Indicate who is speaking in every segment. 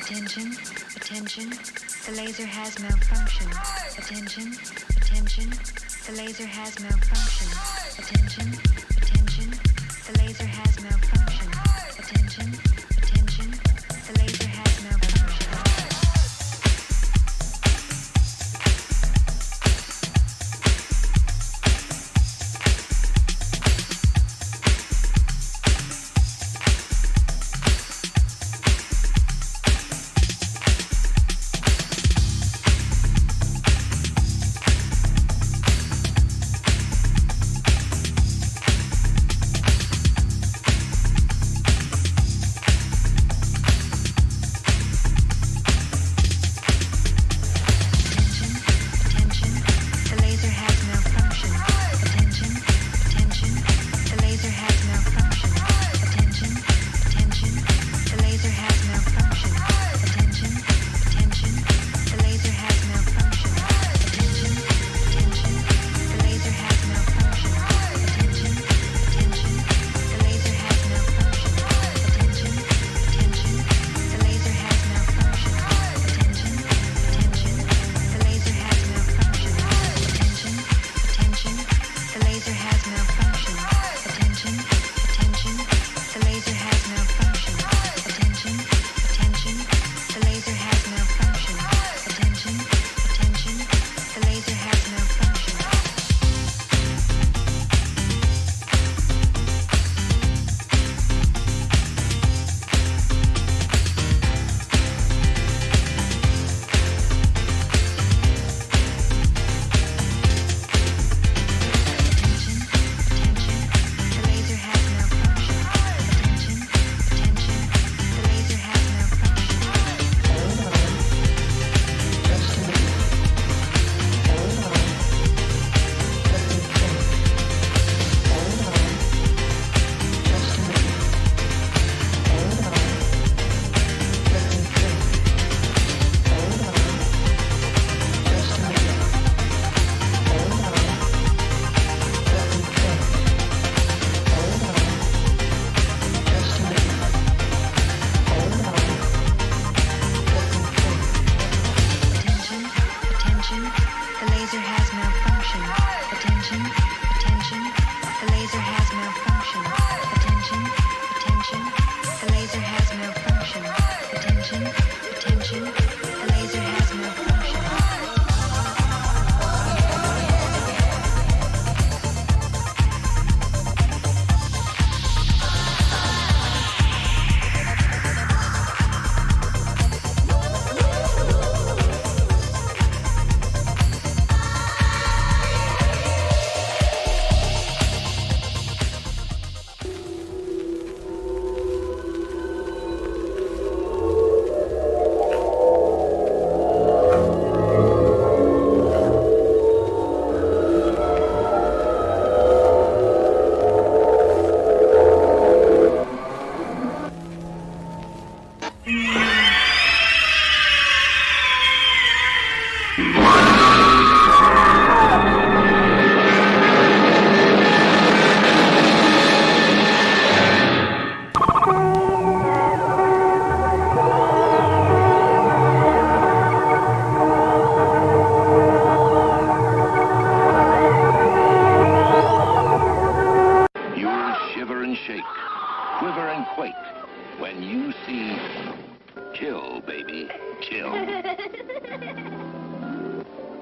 Speaker 1: Attention, attention, the laser has malfunctioned. Attention, attention, the laser has malfunctioned. Attention, attention, the laser has malfunctioned. Attention, attention, the laser has malfunctioned.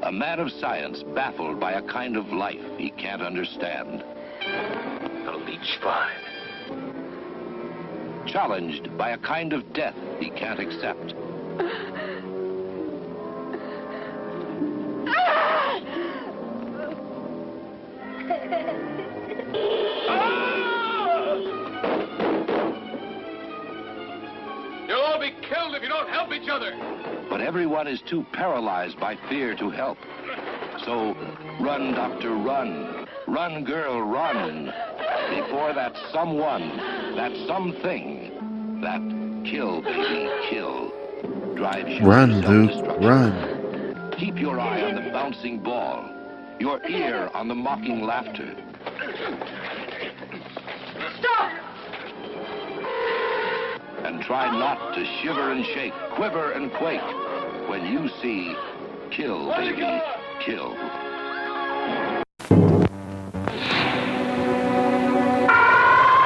Speaker 2: A man of science baffled by a kind of life he can't understand.
Speaker 3: It'll be fine.
Speaker 2: Challenged by a kind of death he can't accept.
Speaker 3: You'll all be killed if you don't help each other.
Speaker 2: But everyone is too paralyzed by fear to help. So, run, doctor, run. Run, girl, run. Before that someone, that something, that kill, baby, kill, drives you
Speaker 4: Run,
Speaker 2: to
Speaker 4: Luke,
Speaker 2: self-destruction.
Speaker 4: run.
Speaker 2: Keep your eye on the bouncing ball, your ear on the mocking laughter.
Speaker 5: Stop!
Speaker 2: And try not to shiver and shake, quiver and quake when you see Kill, Baby, Kill.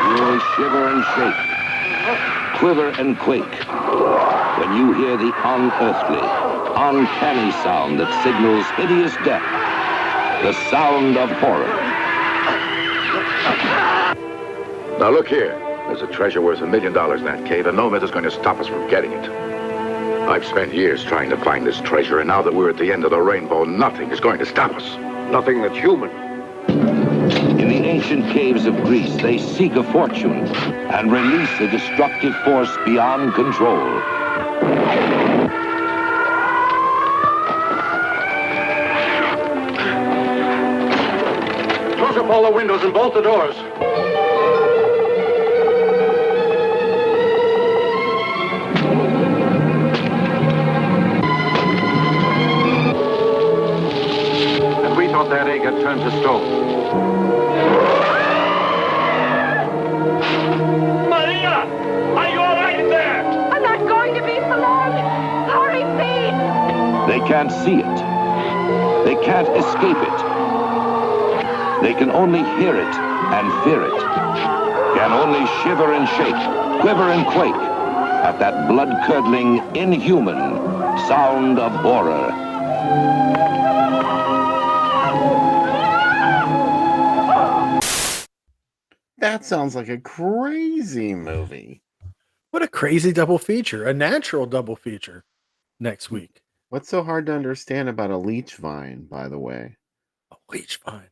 Speaker 2: You'll shiver and shake, quiver and quake when you hear the unearthly, uncanny sound that signals hideous death, the sound of horror.
Speaker 4: Now look here. There's a treasure worth $1 million in that cave, and no is going to stop us from getting it. I've spent years trying to find this treasure, and now that we're at the end of the rainbow, nothing is going to stop us.
Speaker 3: Nothing that's human.
Speaker 2: In the ancient caves of Greece, they seek a fortune and release a destructive force beyond control.
Speaker 3: Close up all the windows and bolt the doors.
Speaker 4: And we thought that egg had turned to stone.
Speaker 3: Maria! Are you all right in there?
Speaker 5: I'm not going to be for long. Hurry, Pete!
Speaker 2: They can't see it. They can't escape it. They can only hear it and fear it. Can only shiver and shake, quiver and quake at that blood-curdling, inhuman sound of horror.
Speaker 6: That sounds like a crazy movie.
Speaker 7: What a crazy double feature, a natural double feature next week.
Speaker 6: What's so hard to understand about a leech vine, by the way?
Speaker 7: A leech vine.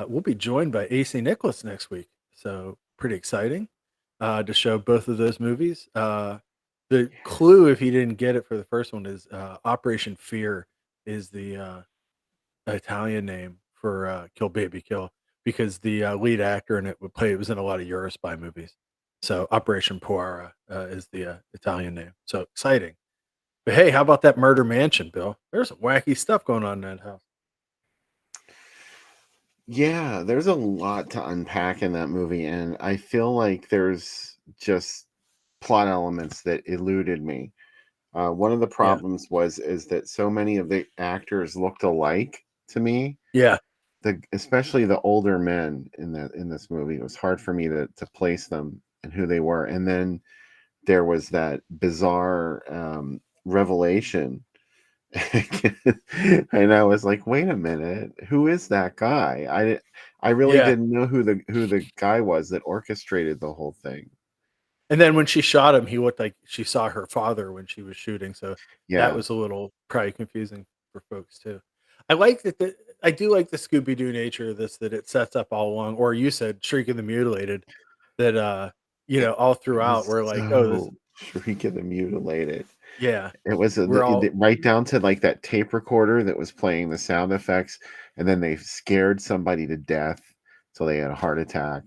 Speaker 7: We'll be joined by AC Nicholas next week. So pretty exciting to show both of those movies. The clue, if you didn't get it for the first one, is Operation Fear is the Italian name for Kill Baby Kill, because the lead actor in it was in a lot of Eurospy movies. So Operation Puara is the Italian name. So exciting. But hey, how about that murder mansion, Bill? There's some wacky stuff going on in that house.
Speaker 6: Yeah, there's a lot to unpack in that movie, and I feel like there's just plot elements that eluded me. One of the problems is that so many of the actors looked alike to me.
Speaker 7: Yeah.
Speaker 6: Especially the older men in this movie. It was hard for me to place them and who they were. And then there was that bizarre revelation. And I was like, wait a minute, who is that guy? I really didn't know who the guy was that orchestrated the whole thing.
Speaker 7: And then when she shot him, he looked like she saw her father when she was shooting. So that was a little probably confusing for folks too. I like that. I do like the Scooby-Doo nature of this, that it sets up all along, or you said Shriek and the Mutilated, that all throughout we're like, this
Speaker 6: Shriek and the Mutilated.
Speaker 7: Yeah.
Speaker 6: It was right down to like that tape recorder that was playing the sound effects, and then they scared somebody to death till they had a heart attack.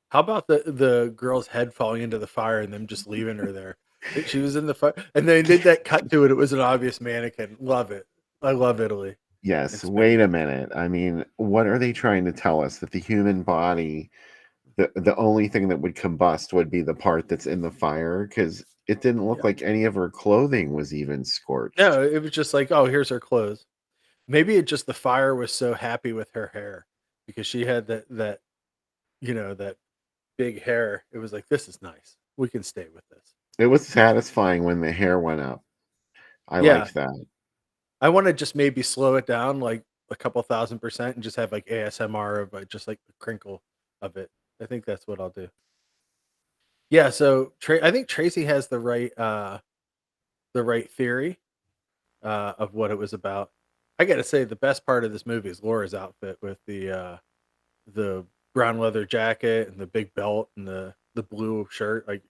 Speaker 7: How about the girl's head falling into the fire and them just leaving her there? She was in the fire, and they did that cut to it. It was an obvious mannequin. Love it. I love Italy.
Speaker 6: Yes. Wait a minute. I mean, what are they trying to tell us? That the human body, the only thing that would combust would be the part that's in the fire? Because it didn't look like any of her clothing was even scorched.
Speaker 7: No, it was just like, oh, here's her clothes. Maybe the fire was so happy with her hair because she had that big hair. It was like, this is nice. We can stay with this. It
Speaker 6: was satisfying when the hair went up. I liked that.
Speaker 7: I want to just maybe slow it down like a couple 1,000% and just have like ASMR of just like the crinkle of it. I think that's what I'll do. Yeah, so I think Tracy has the right theory of what it was about. I got to say, the best part of this movie is Laura's outfit with the brown leather jacket and the big belt and the blue shirt. Like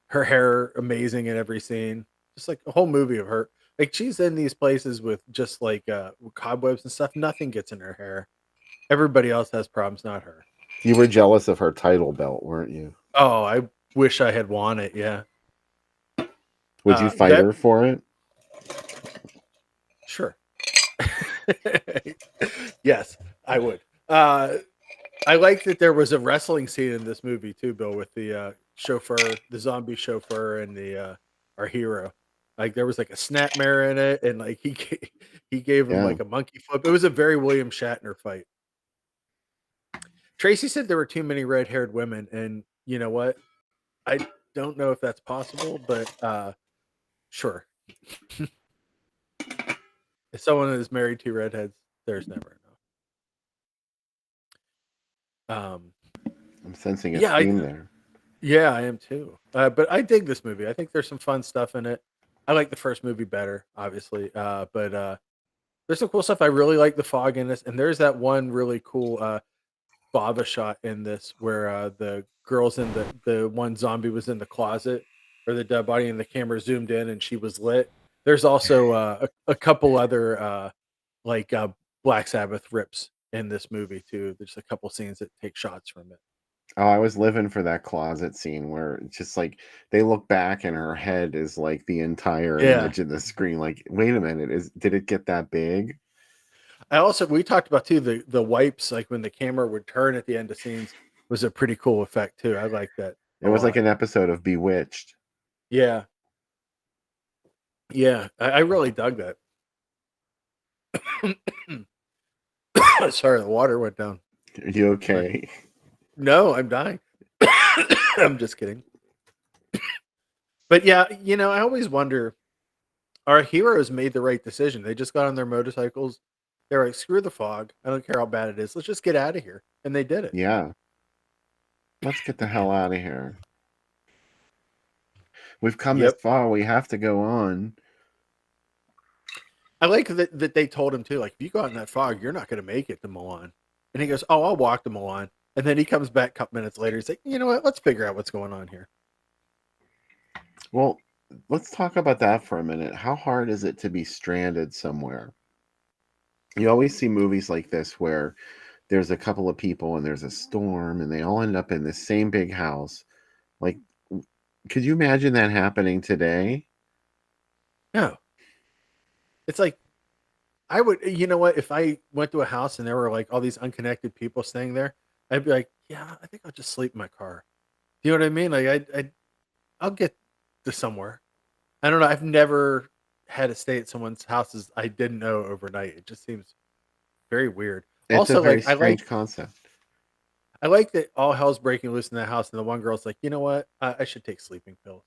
Speaker 7: her hair, amazing in every scene. Just like a whole movie of her. Like she's in these places with just like cobwebs and stuff. Nothing gets in her hair. Everybody else has problems, not her.
Speaker 6: You were jealous of her title belt, weren't you?
Speaker 7: Oh, I wish I had won it. Yeah.
Speaker 6: Would you fight her for it?
Speaker 7: Sure. Yes, I would. I like that there was a wrestling scene in this movie too, Bill, with the chauffeur, the zombie chauffeur, and the our hero. Like there was like a snapmare in it, and like he gave him
Speaker 6: Yeah.
Speaker 7: like a monkey flip. It was a very William Shatner fight. Tracy said there were too many red-haired women, and you know what? I don't know if that's possible, but sure. If someone is married to redheads, there's never enough.
Speaker 6: I'm sensing a
Speaker 7: Yeah,
Speaker 6: theme there.
Speaker 7: yeah, I am too. But I dig this movie. I think there's some fun stuff in it. I like the first movie better, obviously. But there's some cool stuff. I really like the fog in this, and there's that one really cool Bava shot in this where the girls in the one zombie was in the closet or the dead body, and the camera zoomed in and she was lit. There's also a couple other like Black Sabbath rips in this movie too. There's a couple scenes that take shots from it.
Speaker 6: Oh, I was living for that closet scene where it's just like they look back and her head is like the entire
Speaker 7: Yeah.
Speaker 6: image in the screen. Like, wait a minute, did it get that big?
Speaker 7: I also we talked about too the wipes, like when the camera would turn at the end of scenes was a pretty cool effect too. I like that
Speaker 6: It
Speaker 7: a
Speaker 6: was like
Speaker 7: lot.
Speaker 6: an episode of Bewitched.
Speaker 7: Yeah. Yeah. I really dug that. Sorry, the water went down.
Speaker 6: Are you okay?
Speaker 7: No, I'm dying. I'm just kidding. But yeah, you know, I always wonder, our heroes made the right decision. They just got on their motorcycles. They're like, screw the fog. I don't care how bad it is. Let's just get out of here. And they did it.
Speaker 6: Yeah. Let's get the hell out of here. We've come this
Speaker 7: Yep.
Speaker 6: far. We have to go on.
Speaker 7: I like that they told him too, like, if you go out in that fog, you're not going to make it to Milan. And he goes, oh, I'll walk to Milan. And then he comes back a couple minutes later. He's like, you know what? Let's figure out what's going on here.
Speaker 6: Well, let's talk about that for a minute. How hard is it to be stranded somewhere? You always see movies like this where there's a couple of people and there's a storm and they all end up in the same big house. Like, could you imagine that happening today?
Speaker 7: No. It's like, I would, you know what? If I went to a house and there were like all these unconnected people staying there, I'd be like, yeah, I think I'll just sleep in my car. Do you know what I mean? Like, I'll get to somewhere. I don't know. I've never had to stay at someone's houses I didn't know overnight. It just seems very weird.
Speaker 6: It's
Speaker 7: Also,
Speaker 6: a very
Speaker 7: like,
Speaker 6: strange concept.
Speaker 7: I like that all hell's breaking loose in that house, and the one girl's like, you know what? I should take sleeping pills,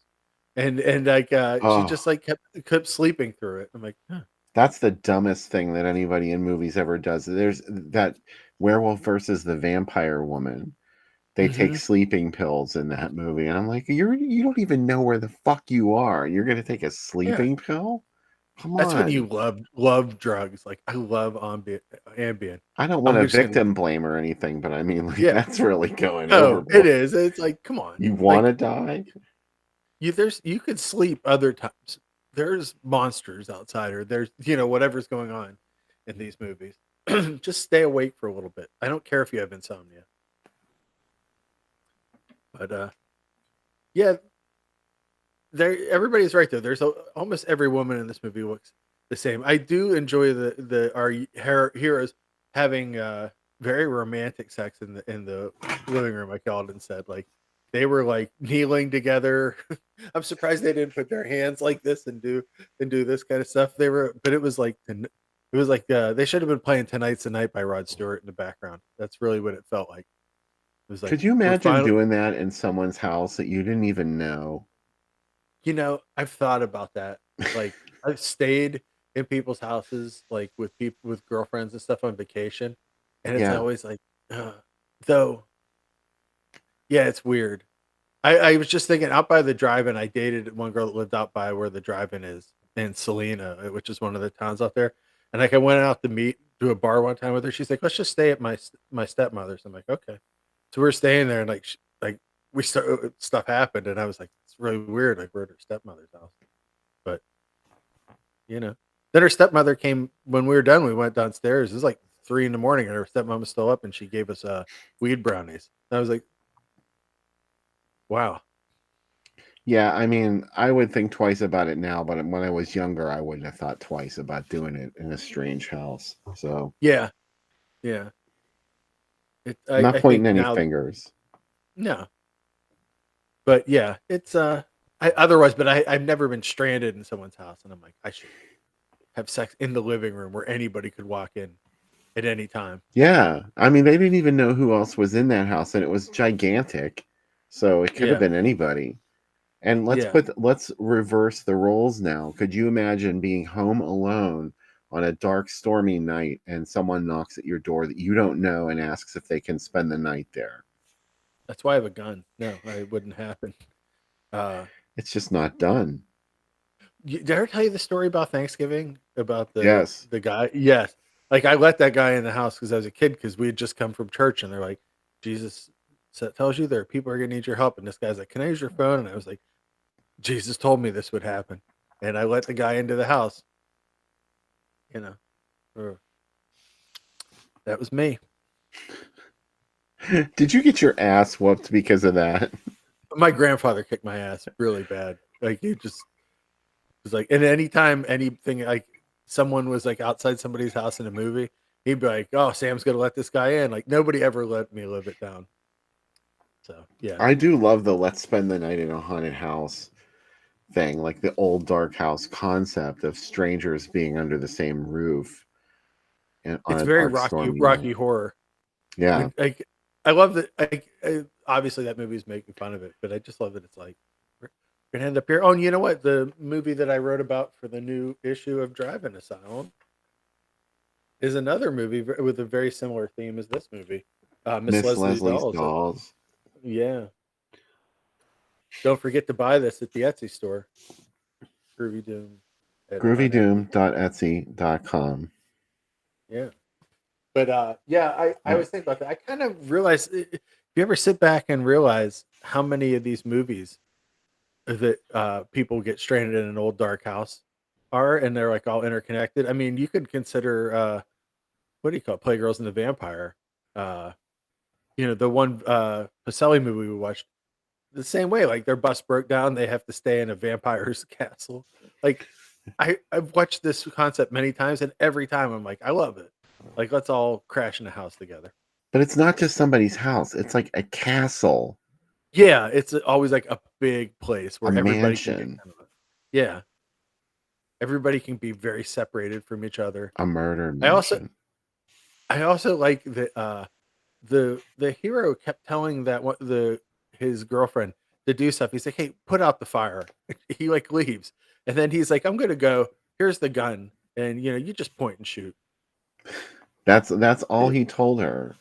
Speaker 7: and like she
Speaker 6: Oh,
Speaker 7: just like kept sleeping through it. I'm like, huh.
Speaker 6: that's the dumbest thing that anybody in movies ever does. There's that werewolf versus the vampire woman. They take sleeping pills in that movie, and I'm like, you don't even know where the fuck you are. You're gonna take a
Speaker 7: Yeah.
Speaker 6: sleeping pill? Come
Speaker 7: That's when you
Speaker 6: on.
Speaker 7: love drugs. Like I love Ambien.
Speaker 6: I don't
Speaker 7: I'm
Speaker 6: want to
Speaker 7: just gonna
Speaker 6: victim blame or anything, but I mean, like,
Speaker 7: yeah.
Speaker 6: that's really going
Speaker 7: No, it
Speaker 6: overboard.
Speaker 7: is. It's like, come on.
Speaker 6: You want
Speaker 7: Like
Speaker 6: to die?
Speaker 7: you could sleep other times. There's monsters outside, or there's whatever's going on in these movies. Just stay awake for a little bit. I don't care if you have insomnia. But yeah, everybody's right though. There's almost every woman in this movie looks the same. I do enjoy our heroes having very romantic sex in the living room. I called and said like they were like kneeling together. I'm surprised they didn't put their hands like this and do this kind of stuff. But it was like they should have been playing "Tonight's the Night" by Rod Stewart in the background. That's really what it felt like. It was like
Speaker 6: Could you
Speaker 7: we're
Speaker 6: imagine
Speaker 7: finally.
Speaker 6: doing that in someone's house that you didn't even know?
Speaker 7: I've thought about that. Like, I've stayed in people's houses, like with people with girlfriends and stuff on vacation, and it's
Speaker 6: Yeah.
Speaker 7: always like, though, yeah, it's weird. I was just thinking out by the drive-in. I dated one girl that lived out by where the drive-in is in Salina, which is one of the towns out there. And like, I went out to a bar one time with her. She's like, "Let's just stay at my stepmother's." I'm like, "Okay." So we're staying there, and like, stuff happened, and I was like, "It's really weird." Like, we're at her stepmother's house, but then her stepmother came when we were done. We went downstairs. It was like 3 in the morning, and her stepmom was still up, and she gave us weed brownies. And I was like, "Wow."
Speaker 6: Yeah, I mean, I would think twice about it now, but when I was younger, I wouldn't have thought twice about doing it in a strange house. So,
Speaker 7: Yeah, yeah.
Speaker 6: I'm not
Speaker 7: I
Speaker 6: pointing
Speaker 7: think
Speaker 6: any
Speaker 7: now,
Speaker 6: fingers.
Speaker 7: no, But yeah, it's otherwise, but I've never been stranded in someone's house, and I'm like, I should have sex in the living room where anybody could walk in at any time.
Speaker 6: Yeah. I mean, they didn't even know who else was in that house, and it was gigantic. So it could have
Speaker 7: Yeah,
Speaker 6: been anybody. And
Speaker 7: yeah.
Speaker 6: let's reverse the roles now. Could you imagine being home alone on a dark, stormy night and someone knocks at your door that you don't know and asks if they can spend the night there?
Speaker 7: That's why I have a gun. No, it wouldn't happen. Uh,
Speaker 6: It's just not done.
Speaker 7: did I ever tell you the story about Thanksgiving about the
Speaker 6: Yes.
Speaker 7: the guy? Yes, like I let that guy in the house because I was a kid because we had just come from church and they're like, Jesus tells you there people are gonna need your help, and this guy's like, can I use your phone? And I was like, Jesus told me this would happen, and I let the guy into the house. You know, Uh, that was me.
Speaker 6: Did you get your ass whooped because of that?
Speaker 7: My grandfather kicked my ass really bad. Like he just was like, and anytime anything like someone was like outside somebody's house in a movie, he'd be like, "Oh, Sam's gonna let this guy in." Like nobody ever let me live it down. So yeah,
Speaker 6: I do love the let's spend the night in a haunted house thing, like the old dark house concept of strangers being under the same roof and on
Speaker 7: it's
Speaker 6: a
Speaker 7: very
Speaker 6: dark,
Speaker 7: Rocky
Speaker 6: stormy night.
Speaker 7: Horror.
Speaker 6: Yeah.
Speaker 7: When like I love that. Obviously that movie's making fun of it, but I just love that it's like we're gonna end up here. Oh, and you know what? The movie that I wrote about for the new issue of Drive-In Asylum is another movie with a very similar theme as this movie. Miss
Speaker 6: Miss
Speaker 7: Leslie's
Speaker 6: Leslie's
Speaker 7: Dolls.
Speaker 6: Dolls.
Speaker 7: Yeah. Don't forget to buy this at the Etsy store. Groovy Doom on Etsy.
Speaker 6: GroovyDoom.etsy.com.
Speaker 7: Yeah. But yeah, I
Speaker 6: Yeah.
Speaker 7: was thinking about that. I kind of realized if you ever sit back and realize how many of these movies that people get stranded in an old dark house are, and they're like all interconnected. I mean, you could consider what do you call it? Playgirls and the Vampire. Uh, the one Pacelli movie we watched the same way. Like their bus broke down, they have to stay in a vampire's castle. Like I've watched this concept many times, and every time I'm like, I love it. Like let's all crash in a house together.
Speaker 6: But it's not just somebody's house, it's like a castle,
Speaker 7: Yeah, it's always like a big place
Speaker 6: a
Speaker 7: where everybody can get
Speaker 6: mansion,
Speaker 7: kind of yeah, everybody can be very separated from each other.
Speaker 6: a murder
Speaker 7: I also
Speaker 6: mansion.
Speaker 7: I also like that the hero kept telling that what the his girlfriend to do stuff. He's like, "Hey, put out the fire." He like leaves, and then he's like, "I'm gonna go. Here's the gun, and you just point and shoot."
Speaker 6: That's all
Speaker 7: It-
Speaker 6: he told her.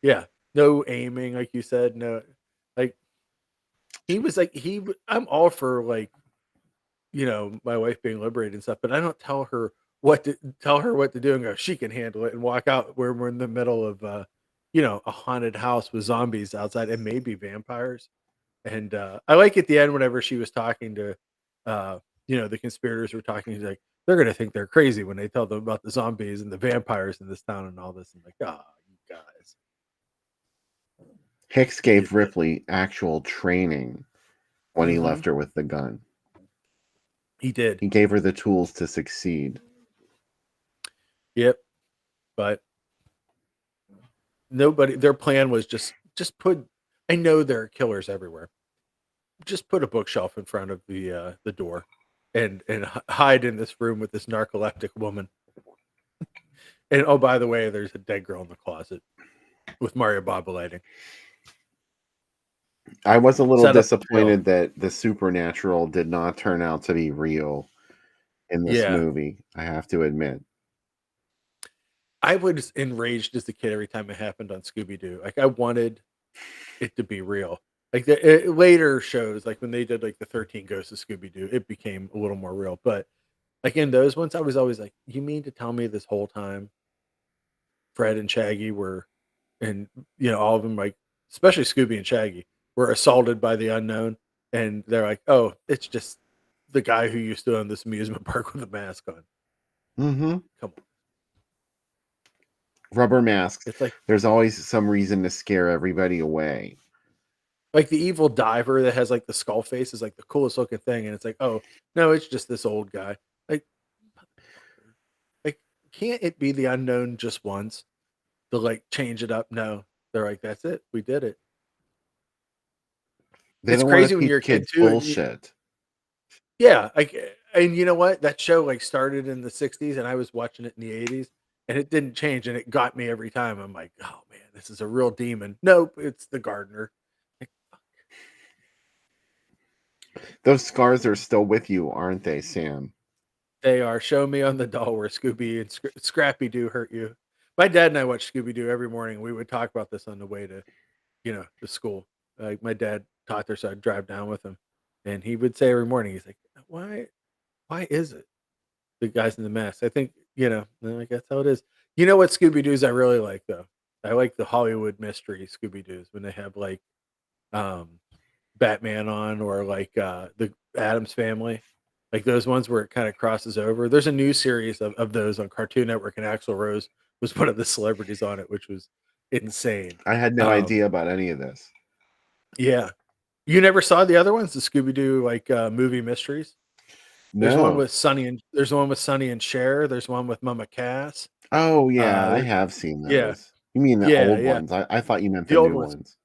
Speaker 7: yeah, no aiming, like you said. No, like he was like I'm all for like my wife being liberated and stuff, but I don't tell her what to do and go, she can handle it and walk out where we're in the middle of a haunted house with zombies outside and maybe vampires. And I like at the end whenever she was talking to the conspirators were talking, he's like, they're gonna think they're crazy when they tell them about the zombies and the vampires in this town and all this. And like, you guys,
Speaker 6: Hicks
Speaker 7: you
Speaker 6: gave
Speaker 7: did.
Speaker 6: Ripley actual training when he
Speaker 7: Hmm.
Speaker 6: left her with the gun.
Speaker 7: He did.
Speaker 6: He gave her the tools to succeed.
Speaker 7: Yep. But nobody their plan was just put I know there are killers everywhere. Just put a bookshelf in front of the door and hide in this room with this narcoleptic woman. And oh, by the way, there's a dead girl in the closet with Mario Baba lighting.
Speaker 6: I was a little
Speaker 7: Set up the trail.
Speaker 6: disappointed that the supernatural did not turn out to be real in this
Speaker 7: Yeah.
Speaker 6: movie, I have to admit.
Speaker 7: I was enraged as a kid every time it happened on Scooby Doo. Like I wanted it to be real. Like later shows, like when they did like the 13 Ghosts of Scooby Doo, it became a little more real. But like in those ones, I was always like, you mean to tell me this whole time Fred and Shaggy were, and all of them, like especially Scooby and Shaggy, were assaulted by the unknown, and they're like, "Oh, it's just the guy who used to own this amusement park with a mask on."
Speaker 6: Mm-hmm.
Speaker 7: Come on,
Speaker 6: Rubber masks.
Speaker 7: it's like
Speaker 6: There's always some reason to scare everybody away.
Speaker 7: the evil diver that has like the skull face is like the coolest looking thing, and it's like, oh no, it's just this old guy. Like, like can't it be the unknown just once to like change it up? No, they're like, that's it, we did it.
Speaker 6: They
Speaker 7: It's
Speaker 6: don't want to
Speaker 7: crazy when
Speaker 6: teach
Speaker 7: you're a kid
Speaker 6: kids
Speaker 7: too, and
Speaker 6: bullshit.
Speaker 7: yeah, and you know what? That show like started in the '60s, and I was watching it in the '80s, and it didn't change, and it got me every time. I'm like, oh man, this is a real demon. Nope, it's the gardener. Like,
Speaker 6: Those scars are still with you, aren't they, Sam?
Speaker 7: they are. Show me on the doll where Scooby and Scrappy Doo hurt you. My dad and I watched Scooby Doo every morning. We would talk about this on the way to, to school. Like my dad taught there, so I'd drive down with him, and he would say every morning, he's like, why is it the guys in the mask? I think like that's how it is. You know what Scooby Doo's I really like though? I like the Hollywood mystery Scooby Doo's when they have like um Batman on or like the Adams Family. Like those ones where it kind of crosses over. There's a new series of those on Cartoon Network, and Axl Rose was one of the celebrities on it, which was insane.
Speaker 6: I had no idea about any of this.
Speaker 7: Yeah. You never saw the other ones, the Scooby Doo like movie mysteries? There's one
Speaker 6: No.
Speaker 7: with Sonny and Cher. There's one with Mama Cass.
Speaker 6: Oh yeah, I
Speaker 7: There,
Speaker 6: have seen
Speaker 7: yeah,
Speaker 6: those. You mean the
Speaker 7: yeah,
Speaker 6: old
Speaker 7: yeah.
Speaker 6: ones? I thought you meant
Speaker 7: The
Speaker 6: the
Speaker 7: old
Speaker 6: new
Speaker 7: ones.
Speaker 6: ones.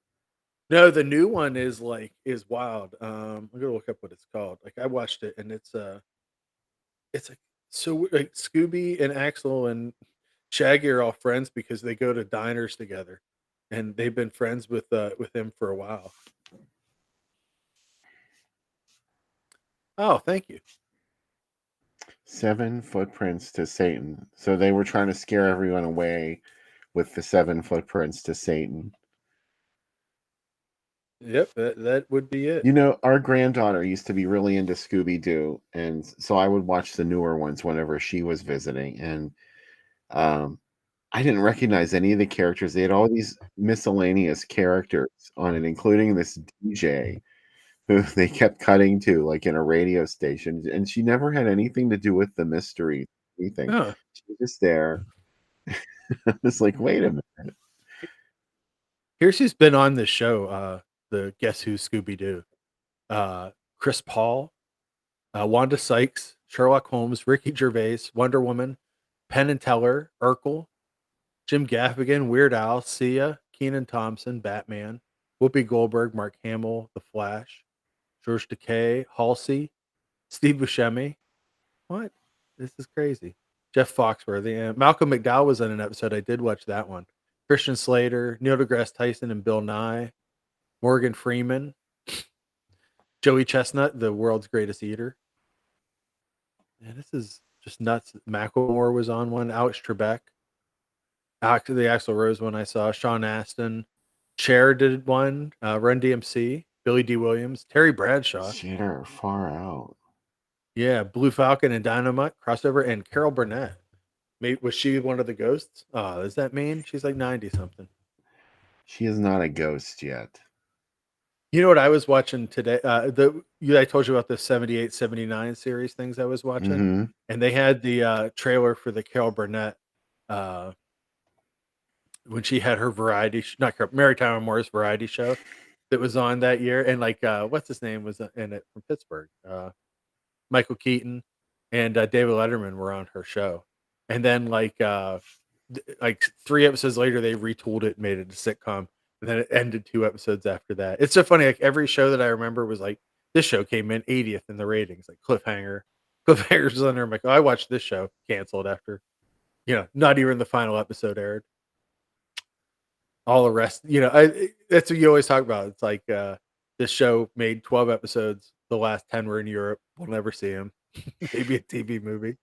Speaker 7: No, the new one is wild. I'm gonna look up what it's called. Like I watched it, and it's like so like Scooby and Axel and Shaggy are all friends because they go to diners together, and they've been friends with him for a while. Oh, thank you.
Speaker 6: 7 footprints to Satan. So they were trying to scare everyone away with the 7 footprints to Satan.
Speaker 7: Yep, that would be it.
Speaker 6: You know, our granddaughter used to be really into Scooby Doo, and so I would watch the newer ones whenever she was visiting. And um, I didn't recognize any of the characters. They had all these miscellaneous characters on it, including this DJ who they kept cutting to, like in a radio station, and she never had anything to do with the mystery. Anything.
Speaker 7: Huh.
Speaker 6: She was just there. It's like, wait a minute.
Speaker 7: Here's who's been on this show. The Guess Who Scooby Doo. Chris Paul, Wanda Sykes, Sherlock Holmes, Ricky Gervais, Wonder Woman, Penn and Teller, Urkel, Jim Gaffigan, Weird Al, Sia, Keenan Thompson, Batman, Whoopi Goldberg, Mark Hamill, The Flash, George Takei, Halsey, Steve Buscemi. What? This is crazy. Jeff Foxworthy. And Malcolm McDowell was in an episode. I did watch that one. Christian Slater, Neil deGrasse Tyson and Bill Nye, Morgan Freeman, Joey Chestnut, the world's greatest eater. Man, this is just nuts. Macklemore was on one. Alex Trebek. The Axl Rose one I saw. Sean Astin. Cher did one. Run DMC. Billy D. Williams. Terry Bradshaw.
Speaker 6: Share far out.
Speaker 7: Yeah. Blue Falcon and Dynamite crossover. And Carol Burnett. Was she one of the ghosts? Oh, does that mean she's like 90 something?
Speaker 6: She is not a ghost yet.
Speaker 7: You know what I was watching today? I told you about the 78, 79 series things I was watching,
Speaker 6: Mm-hmm.
Speaker 7: and they had the trailer for the Carol Burnett when she had her variety, not Carol, Mary Tyler Moore's variety show that was on that year, and like what's his name was in it from Pittsburgh, Michael Keaton and David Letterman were on her show, and then like 3 episodes later they retooled it and made it a sitcom. And then it ended 2 episodes after that. It's so funny. Like every show that I remember was like, this show came in 80th in the ratings, like Cliffhanger's was on there. I'm like, oh, I watched this show canceled after, not even the final episode aired. All the rest, that's what you always talk about. It's like this show made 12 episodes. The last 10 were in Europe. We'll never see them. Maybe a TV movie.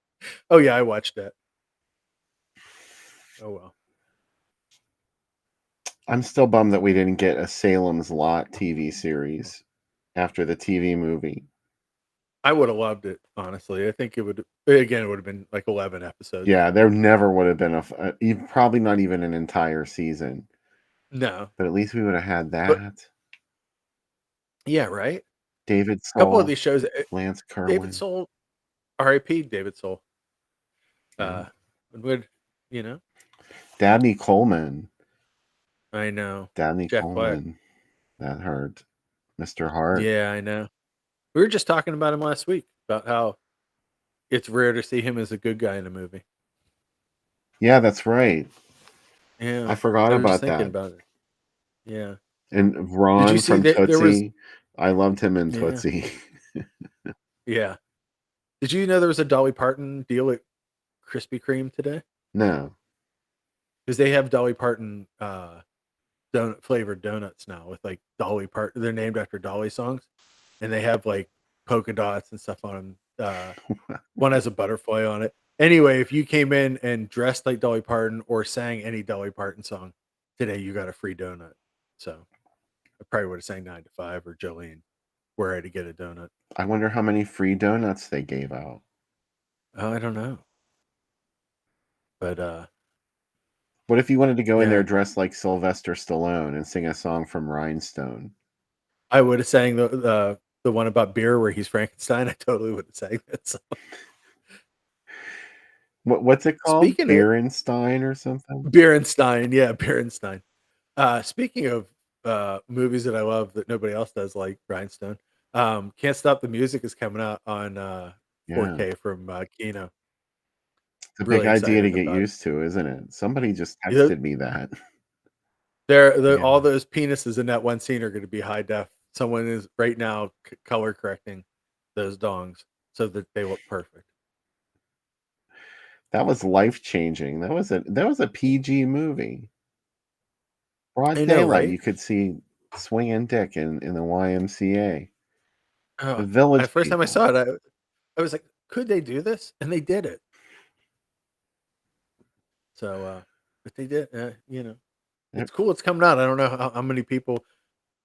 Speaker 7: Oh yeah, I watched that. Oh well.
Speaker 6: I'm still bummed that we didn't get a Salem's Lot TV series after the TV movie.
Speaker 7: I would have loved it, honestly. I think it would have been like 11 episodes.
Speaker 6: Yeah, there never would have been probably not even an entire season.
Speaker 7: No.
Speaker 6: But at least we would have had that.
Speaker 7: Yeah, right?
Speaker 6: David Soul.
Speaker 7: A couple of these shows.
Speaker 6: Lance Kerwin.
Speaker 7: David Soul. R.I.P. David Soul.
Speaker 6: Dabney Coleman.
Speaker 7: I know.
Speaker 6: Dabney
Speaker 7: Jack
Speaker 6: Coleman. That hurt. Mr. Hart.
Speaker 7: Yeah, I know. We were just talking about him last week, about how it's rare to see him as a good guy in a movie.
Speaker 6: Yeah, that's right.
Speaker 7: Yeah.
Speaker 6: I forgot about
Speaker 7: thinking
Speaker 6: that.
Speaker 7: about it. Yeah.
Speaker 6: And Ron from Tootsie I loved him in
Speaker 7: Yeah.
Speaker 6: Tootsie.
Speaker 7: Yeah. Did you know there was a Dolly Parton deal at Krispy Kreme today?
Speaker 6: No.
Speaker 7: Because they have Dolly Parton donut flavored donuts now with like Dolly Parton. They're named after Dolly songs, and they have like polka dots and stuff on them. One has a butterfly on it. Anyway, if you came in and dressed like Dolly Parton or sang any Dolly Parton song today, you got a free donut. So I probably would have sang 9 to 5 or Jolene were I to get a donut.
Speaker 6: I wonder how many free donuts they gave out.
Speaker 7: Oh, I don't know. But
Speaker 6: What if you wanted to go in there
Speaker 7: yeah,
Speaker 6: dressed like Sylvester Stallone and sing a song from Rhinestone?
Speaker 7: I would have sang the one about beer where he's Frankenstein. I totally would have sang that song.
Speaker 6: What's it called?
Speaker 7: Speaking of
Speaker 6: Beerenstein or something?
Speaker 7: Beerenstein, yeah, Beerenstein. Speaking of movies that I love that nobody else does, like Rhinestone, Can't Stop the Music is coming out on
Speaker 6: Yeah.
Speaker 7: 4K from Kino.
Speaker 6: It's a big
Speaker 7: Really
Speaker 6: idea to
Speaker 7: excited
Speaker 6: get
Speaker 7: about it.
Speaker 6: used to, isn't it? Somebody just
Speaker 7: Yeah,
Speaker 6: texted me that.
Speaker 7: they're all
Speaker 6: Yeah.
Speaker 7: those penises in that one scene are going to be high def. Someone is right now color correcting those dongs so that they look perfect.
Speaker 6: That was life-changing. That was a PG movie. Broad
Speaker 7: I know,
Speaker 6: daylight.
Speaker 7: right?
Speaker 6: You could see swinging dick in the YMCA. The
Speaker 7: Oh,
Speaker 6: Village
Speaker 7: first time I
Speaker 6: People.
Speaker 7: saw it, I was like, could they do this? And they did it. So, but they did,
Speaker 6: Yep.
Speaker 7: it's cool. It's coming out. I don't know how many people.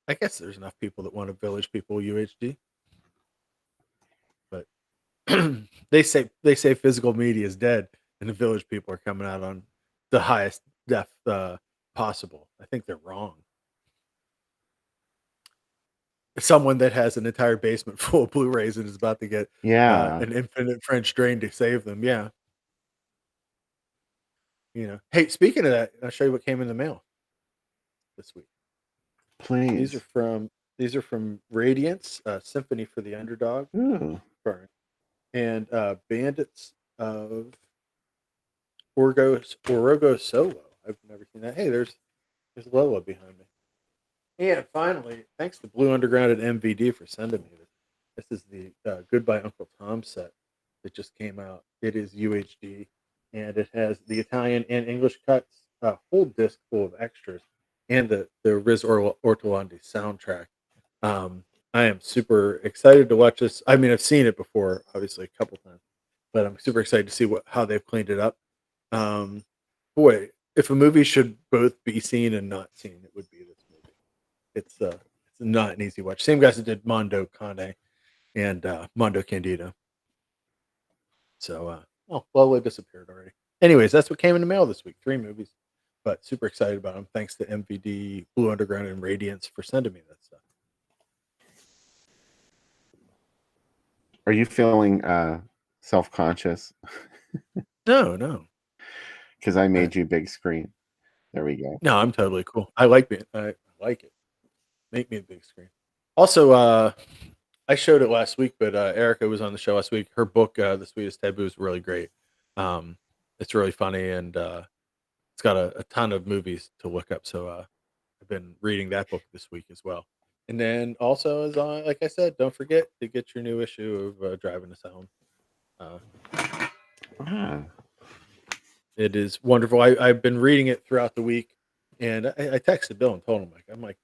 Speaker 7: I guess there's enough people that want a Village People UHD, but they say physical media is dead, and the Village People are coming out on the highest def possible. I think they're wrong. Someone that has an entire basement full of Blu-rays and is about to get
Speaker 6: Yeah.
Speaker 7: an infinite French drain to save them. Yeah, Hey, speaking of that, I'll show you what came in the mail this week. These are
Speaker 6: Please.
Speaker 7: from these are from Radiance, Symphony for the Underdog,
Speaker 6: Ooh.
Speaker 7: burn, and Bandits of Orogo Solo. I've never seen that. Hey, there's Lola behind me. And finally, thanks to Blue Underground and MVD for sending me this. This is the Goodbye Uncle Tom set that just came out. It is UHD, and it has the Italian and English cuts, a whole disc full of extras, and the Ortolandi soundtrack. I am super excited to watch this. I mean, I've seen it before, obviously a couple times, but I'm super excited to see how they've cleaned it up. Um, Boy, if a movie should both be seen and not seen, it would be this movie. It's not an easy watch. Same guys that did Mondo Cane and Mondo Candido. So, well, it disappeared already. Anyways, that's what came in the mail this week. 3 movies, but super excited about them. Thanks to MVD, Blue Underground, and Radiance for sending me that stuff.
Speaker 6: Are you feeling self-conscious?
Speaker 7: No.
Speaker 6: Because I made you big screen. There we go.
Speaker 7: No, I'm totally cool. I like it. I like it. Make me a big screen. Also, I showed it last week, but Erica was on the show last week. Her book, The Sweetest Taboo, is really great. It's really funny, and it's got a ton of movies to look up. So I've been reading that book this week as well. And then also, as like I said, don't forget to get your new issue of Driving Us Home.
Speaker 6: Ah.
Speaker 7: It is wonderful. I've been reading it throughout the week, and I texted Bill and told him, I'm like,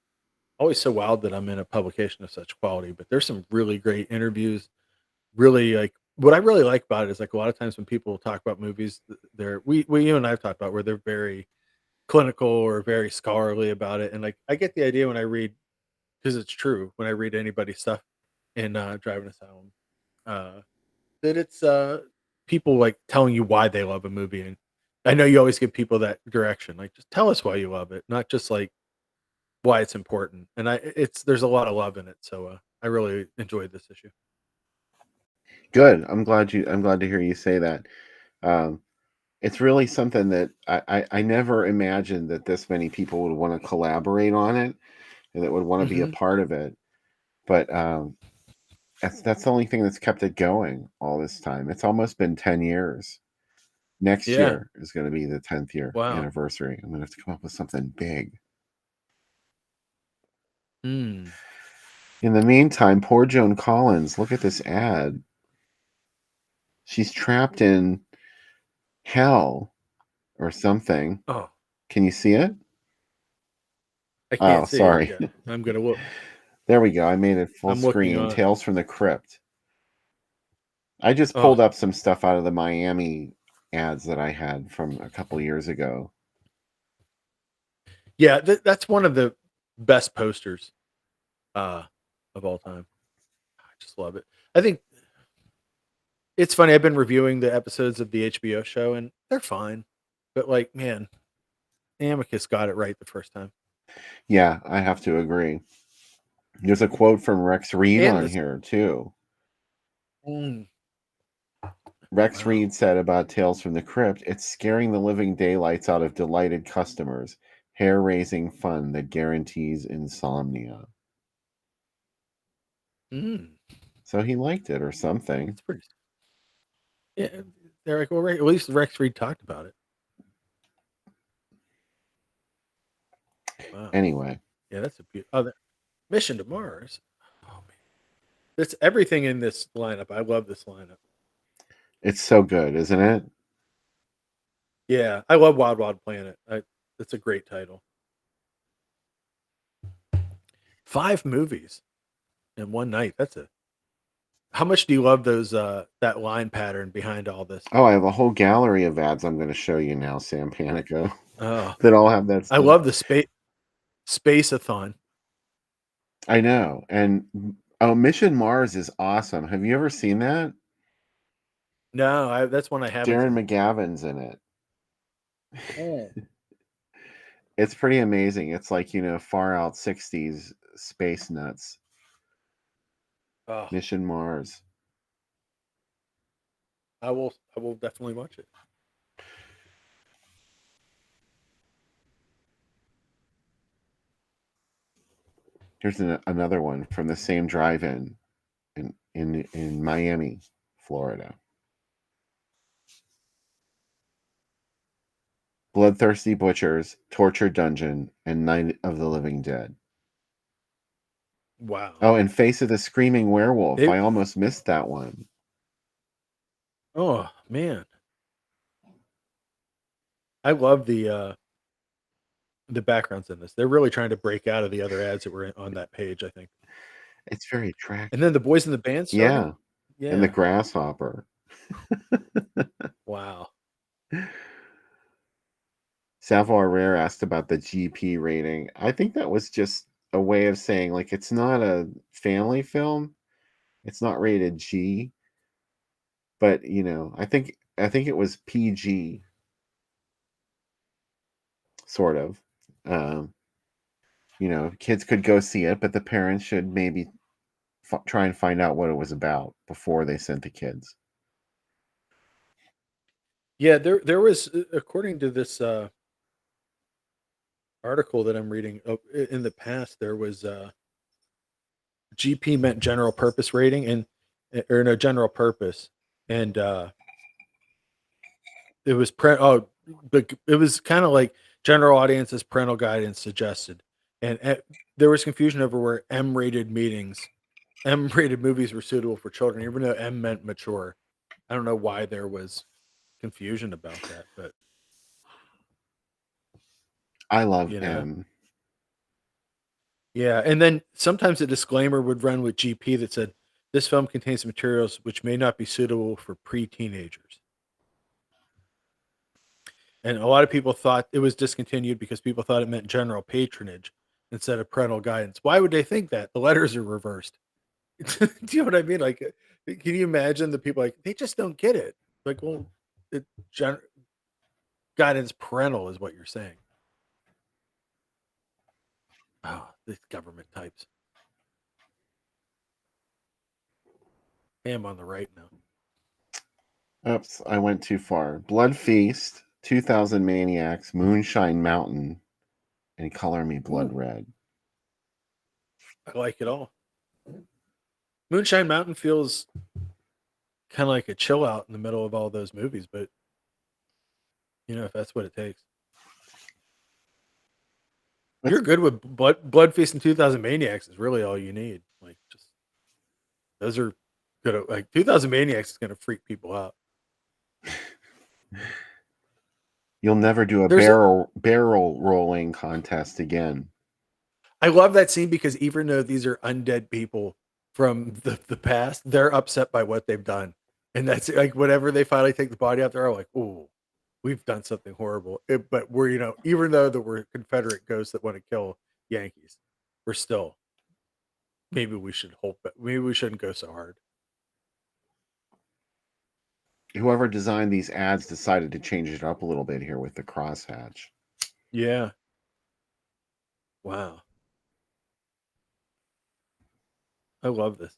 Speaker 7: always so wild that I'm in a publication of such quality, but there's some really great interviews. Really, like, what I really like about it is, like, a lot of times when people talk about movies, you and I've talked about where they're very clinical or very scholarly about it, and like I get the idea when I read, because it's true when I read anybody's stuff in Driving Us Home, that it's people like telling you why they love a movie. And I know you always give people that direction, like, just tell us why you love it, not just like why it's important. And there's a lot of love in it, so I really enjoyed this issue.
Speaker 6: Good. I'm glad to hear you say that. It's really something that I never imagined that this many people would want to collaborate on it and that would want to be a part of it. But that's the only thing that's kept it going all this time. It's almost been 10 years. Next
Speaker 7: Yeah.
Speaker 6: year is going to be the 10th year
Speaker 7: Wow.
Speaker 6: anniversary. I'm going to have to come up with something big. In the meantime, poor Joan Collins, look at this ad. She's trapped in hell or something.
Speaker 7: Oh,
Speaker 6: Can you see it?
Speaker 7: I
Speaker 6: Oh,
Speaker 7: can't see it
Speaker 6: sorry.
Speaker 7: yet. I'm gonna look.
Speaker 6: There we go. I made it full
Speaker 7: I'm looking
Speaker 6: screen.
Speaker 7: on it.
Speaker 6: Tales from the Crypt. I just
Speaker 7: Oh,
Speaker 6: pulled up some stuff out of the Miami ads that I had from a couple years ago.
Speaker 7: yeah, that's one of the best posters uh, of all time. I just love it. I think it's funny. I've been reviewing the episodes of the HBO show, and they're fine. But like, man, Amicus got it right the first time.
Speaker 6: Yeah, I have to agree. There's a quote from Rex Reed
Speaker 7: And
Speaker 6: on
Speaker 7: this,
Speaker 6: here, too.
Speaker 7: mm,
Speaker 6: Rex
Speaker 7: wow.
Speaker 6: Reed said about Tales from the Crypt, it's scaring the living daylights out of delighted customers. Hair-raising fun that guarantees insomnia.
Speaker 7: Mm,
Speaker 6: So he liked it or something.
Speaker 7: that's pretty. Yeah, they're like, well, at least Rex Reed talked about it. Wow.
Speaker 6: Anyway,
Speaker 7: Yeah, that's a beautiful. Oh, Mission to Mars. Oh man, that's everything in this lineup. I love this lineup.
Speaker 6: it's so good, isn't it?
Speaker 7: Yeah, I love Wild Wild Planet. That's a great title. 5 movies in one night. That's a. How much do you love those that line pattern behind all this?
Speaker 6: Oh, I have a whole gallery of ads I'm going to show you now, Sam Panico,
Speaker 7: Oh,
Speaker 6: that all have that
Speaker 7: I
Speaker 6: stuff.
Speaker 7: love the space-a-thon.
Speaker 6: I know. And Mission Mars is awesome. Have you ever seen that?
Speaker 7: No, that's one I haven't
Speaker 6: Darren
Speaker 7: seen.
Speaker 6: McGavin's in it.
Speaker 7: Oh,
Speaker 6: It's pretty amazing. It's like, far out 60s space nuts.
Speaker 7: oh,
Speaker 6: Mission Mars.
Speaker 7: I will definitely watch it.
Speaker 6: Here's another one from the same drive-in in Miami, Florida. Bloodthirsty Butchers, Torture Dungeon, and Night of the Living Dead.
Speaker 7: Wow.
Speaker 6: Oh, and Face of the Screaming Werewolf.
Speaker 7: It,
Speaker 6: I almost missed that one.
Speaker 7: oh man, I love the backgrounds in this. They're really trying to break out of the other ads that were on that page, I think.
Speaker 6: It's very
Speaker 7: And
Speaker 6: attractive.
Speaker 7: then the boys in the band started.
Speaker 6: Yeah, and the
Speaker 7: Yeah.
Speaker 6: Grasshopper.
Speaker 7: Wow.
Speaker 6: Savoir Rare asked about the GP rating. I think that was just a way of saying, like, it's not a family film. It's not rated G, but I think it was PG, sort of. Um, kids could go see it, but the parents should maybe try and find out what it was about before they sent the kids.
Speaker 7: Yeah, there was according to this article that I'm reading in the past there was GP meant general purpose rating and or no general purpose and it was but it was kind of like general audiences parental guidance suggested and there was confusion over where M-rated movies were suitable for children even though M meant mature. I don't know why there was confusion about that, but
Speaker 6: I love
Speaker 7: you know.
Speaker 6: M.
Speaker 7: Yeah, and then sometimes a disclaimer would run with GP that said this film contains materials which may not be suitable for pre-teenagers. And a lot of people thought it was discontinued because people thought it meant general patronage instead of parental guidance. Why would they think that? The letters are reversed. Do you know what I mean? Like, can you imagine the people like they just don't get it? Like, well, it, gen- guidance parental is what you're saying. Oh, these government types. Hey, I'm on the right now.
Speaker 6: Oops, I went too far. Blood Feast, 2000 Maniacs, Moonshine Mountain, and Color Me Blood
Speaker 7: Ooh,
Speaker 6: Red.
Speaker 7: I like it all. Moonshine Mountain feels kind of like a chill out in the middle of all those movies, but if that's what it takes. You're good with Blood Feast and 2000 Maniacs is really all you need. Like Those are gonna, like, 2000 Maniacs is gonna freak people out.
Speaker 6: You'll never do a
Speaker 7: There's a
Speaker 6: barrel rolling contest again.
Speaker 7: I love that scene because even though these are undead people from the past, they're upset by what they've done. And that's like whenever they finally take the body out, they're like, "Oh, we've done something horrible." But we're, even though that we're Confederate ghosts that want to kill Yankees, we're still, maybe we should hold back. Maybe we shouldn't go so hard.
Speaker 6: Whoever designed these ads decided to change it up a little bit here with the crosshatch.
Speaker 7: Yeah. Wow. I love this.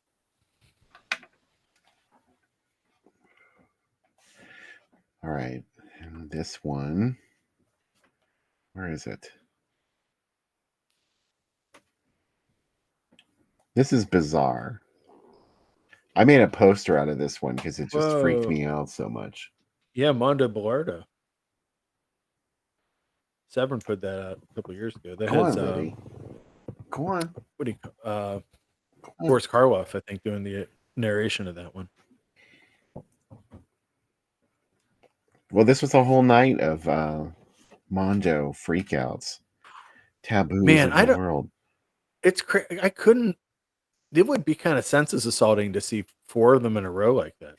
Speaker 6: All right. And this one, where is it? This is bizarre. I made a poster out of this one because it just freaked
Speaker 7: Whoa.
Speaker 6: me out so much.
Speaker 7: Yeah, Mondo Bellardo. Severn put that out a couple years ago. That
Speaker 6: Go
Speaker 7: has
Speaker 6: on, Libby. Go on.
Speaker 7: what do you call Boris Karloff, I think, doing the narration of that one.
Speaker 6: Well, this was a whole night of Mondo freakouts, taboos
Speaker 7: Man,
Speaker 6: of
Speaker 7: I
Speaker 6: the
Speaker 7: don't.
Speaker 6: world.
Speaker 7: It's crazy. I couldn't. It would be kind of senses assaulting to see 4 of them in a row like that.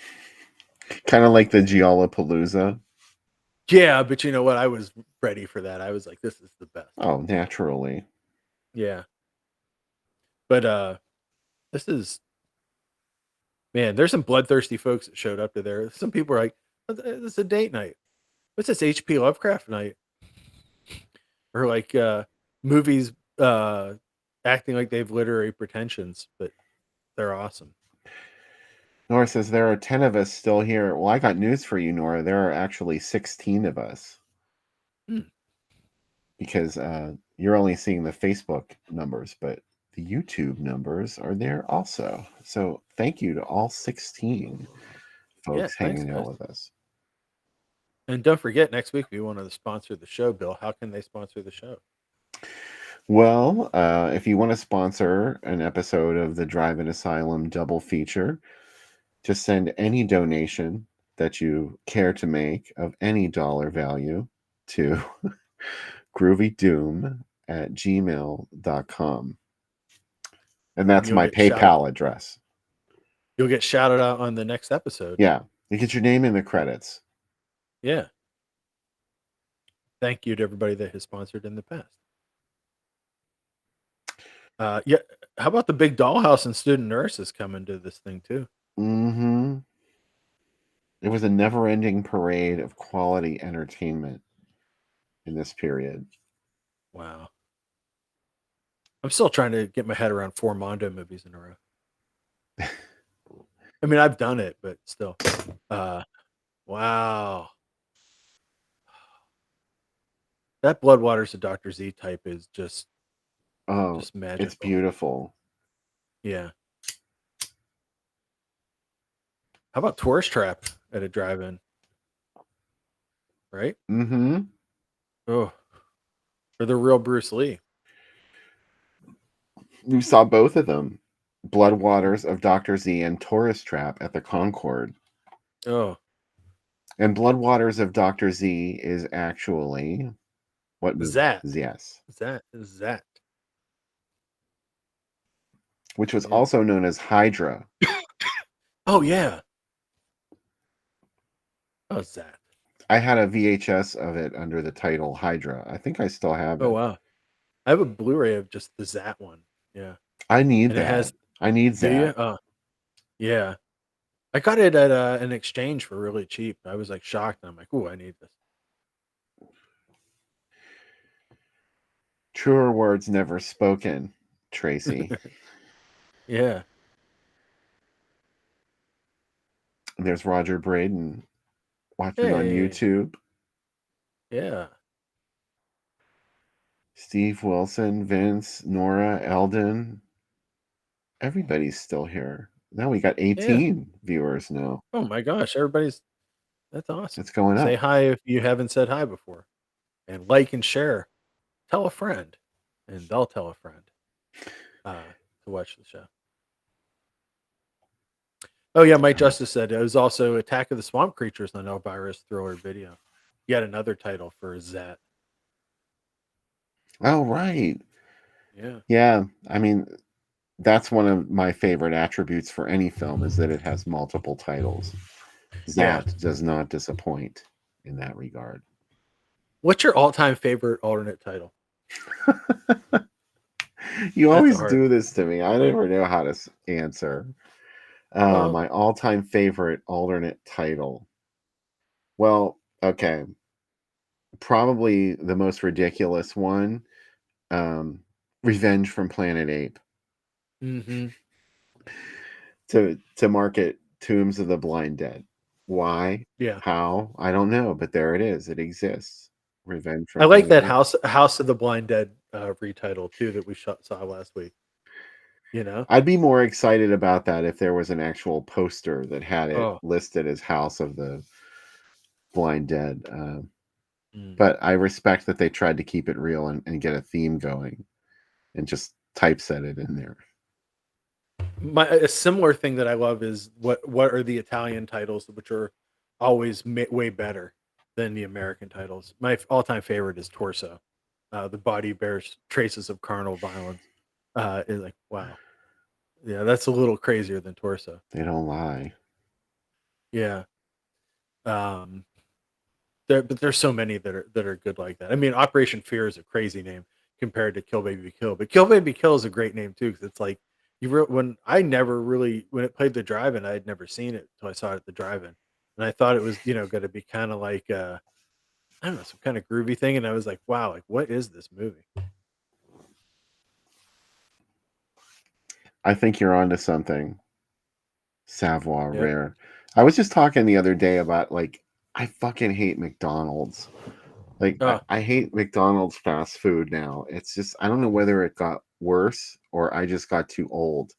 Speaker 6: Kind of like the Giallapalooza.
Speaker 7: Yeah, but you know what? I was ready for that. I was like, this is the best.
Speaker 6: Oh, naturally.
Speaker 7: Yeah. But this is, man, there's some bloodthirsty folks that showed up to there. Some people are like, this is a date night. What's this, H.P. Lovecraft night? Or like movies acting like they have literary pretensions, but they're awesome.
Speaker 6: Nora says, there are 10 of us still here. Well, I got news for you, Nora. There are actually 16 of us. Because you're only seeing the Facebook numbers, but the YouTube numbers are there also. So thank you to all 16 folks hanging out with us.
Speaker 7: And don't forget, next week we want to sponsor the show, Bill. How can they sponsor the show?
Speaker 6: Well, if you want to sponsor an episode of the Drive-In Asylum double feature, just send any donation that you care to make of any dollar value to groovydoom@gmail.com. And that's my PayPal address.
Speaker 7: You'll get shouted out on the next episode.
Speaker 6: Yeah. You get your name in the credits.
Speaker 7: Yeah. Thank you to everybody that has sponsored in the past. Yeah. How about the big dollhouse and student nurses coming to this thing too?
Speaker 6: Mm-hmm. It was a never-ending parade of quality entertainment in this period.
Speaker 7: Wow. I'm still trying to get my head around 4 Mondo movies in a row. I mean, I've done it, but still. Wow. That Bloodwaters of Dr. Z type is just magical.
Speaker 6: It's beautiful.
Speaker 7: Yeah. How about Tourist Trap at a drive-in? Right?
Speaker 6: Mm-hmm.
Speaker 7: Oh. Or the real Bruce Lee.
Speaker 6: We saw both of them. Bloodwaters of Dr. Z and Tourist Trap at the Concord.
Speaker 7: Oh.
Speaker 6: And Bloodwaters of Dr. Z is actually what movie?
Speaker 7: Zat.
Speaker 6: Yes.
Speaker 7: Zat.
Speaker 6: Which was also known as Hydra.
Speaker 7: Oh, yeah. Oh, Zat.
Speaker 6: I had a VHS of it under the title Hydra. I think I still have it.
Speaker 7: Oh, wow. I have a Blu-ray of just the Zat one. Yeah.
Speaker 6: I need that. I need that.
Speaker 7: Yeah. I got it at an exchange for really cheap. I was like shocked. I'm like, "Ooh, I need this."
Speaker 6: Truer words never spoken, Tracy.
Speaker 7: Yeah.
Speaker 6: There's Roger Braden watching on YouTube.
Speaker 7: Yeah.
Speaker 6: Steve Wilson, Vince, Nora, Eldon. Everybody's still here. Now we got 18 viewers now.
Speaker 7: Oh my gosh, that's awesome.
Speaker 6: It's going up.
Speaker 7: Say hi if you haven't said hi before. And like and share. Tell a friend. And they'll tell a friend to watch the show. Oh yeah, Mike Justice said it was also Attack of the Swamp Creatures on Elvira's thriller video. Yet another title for Zat.
Speaker 6: Oh, right.
Speaker 7: Yeah.
Speaker 6: Yeah. I mean, that's one of my favorite attributes for any film is that it has multiple titles.
Speaker 7: Yeah.
Speaker 6: Zat does not disappoint in that regard.
Speaker 7: What's your all-time favorite alternate title?
Speaker 6: You
Speaker 7: That's a
Speaker 6: always
Speaker 7: hard
Speaker 6: do
Speaker 7: one.
Speaker 6: this to me. I never know how to answer.
Speaker 7: Well,
Speaker 6: My all-time favorite alternate title. Well, okay. Probably the most ridiculous one. Revenge from Planet Ape.
Speaker 7: mm-hmm.
Speaker 6: To market Tombs of the Blind Dead. Why?
Speaker 7: Yeah.
Speaker 6: How? I don't know, but there it is. It exists. Revenge
Speaker 7: I
Speaker 6: from
Speaker 7: like
Speaker 6: Planet
Speaker 7: that
Speaker 6: Ape.
Speaker 7: House of the Blind Dead retitle too that we saw last week. You know?
Speaker 6: I'd be more excited about that if there was an actual poster that had it
Speaker 7: Oh.
Speaker 6: listed as House of the Blind Dead.
Speaker 7: Mm.
Speaker 6: But I respect that they tried to keep it real and get a theme going and just typeset it in there.
Speaker 7: A similar thing that I love is what are the Italian titles which are always way better than the American titles. My all-time favorite is Torso. The body bears traces of carnal violence. Is like wow, yeah, that's a little crazier than Torso.
Speaker 6: They don't lie.
Speaker 7: Yeah, um, but there's so many that are good like that. I mean, Operation Fear is a crazy name compared to Kill Baby Kill, but Kill Baby Kill is a great name too because it's like when I never really when it played the drive-in, I had never seen it until I saw it at the drive-in, and I thought it was going to be kind of like I don't know some kind of groovy thing, and I was like, wow, like what is this movie?
Speaker 6: I think you're onto something. Savoir
Speaker 7: Yeah.
Speaker 6: rare. I was just talking the other day about like I fucking hate McDonald's. Like
Speaker 7: Oh,
Speaker 6: I hate McDonald's fast food now. It's just I don't know whether it got worse or I just got too old.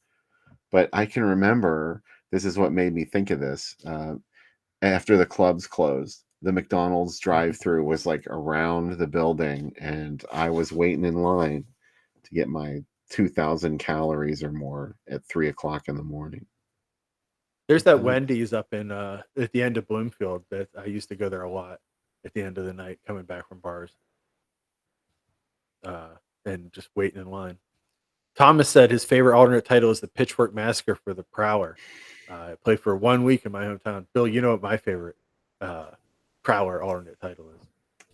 Speaker 6: But I can remember this is what made me think of this. After the clubs closed, the McDonald's
Speaker 7: mhm.
Speaker 6: drive-through was like around the building, and I was waiting in line to get my 2,000 calories or more at 3 o'clock in the morning.
Speaker 7: There's that
Speaker 6: Um,
Speaker 7: Wendy's up in at the end of Bloomfield that I used to go there a lot at the end of the night coming back from bars. Uh, and just waiting in line. Thomas said his favorite alternate title is the Pitchfork Massacre for the Prowler. It played for 1 week in my hometown. Bill, you know what my favorite uh, Prowler alternate title is?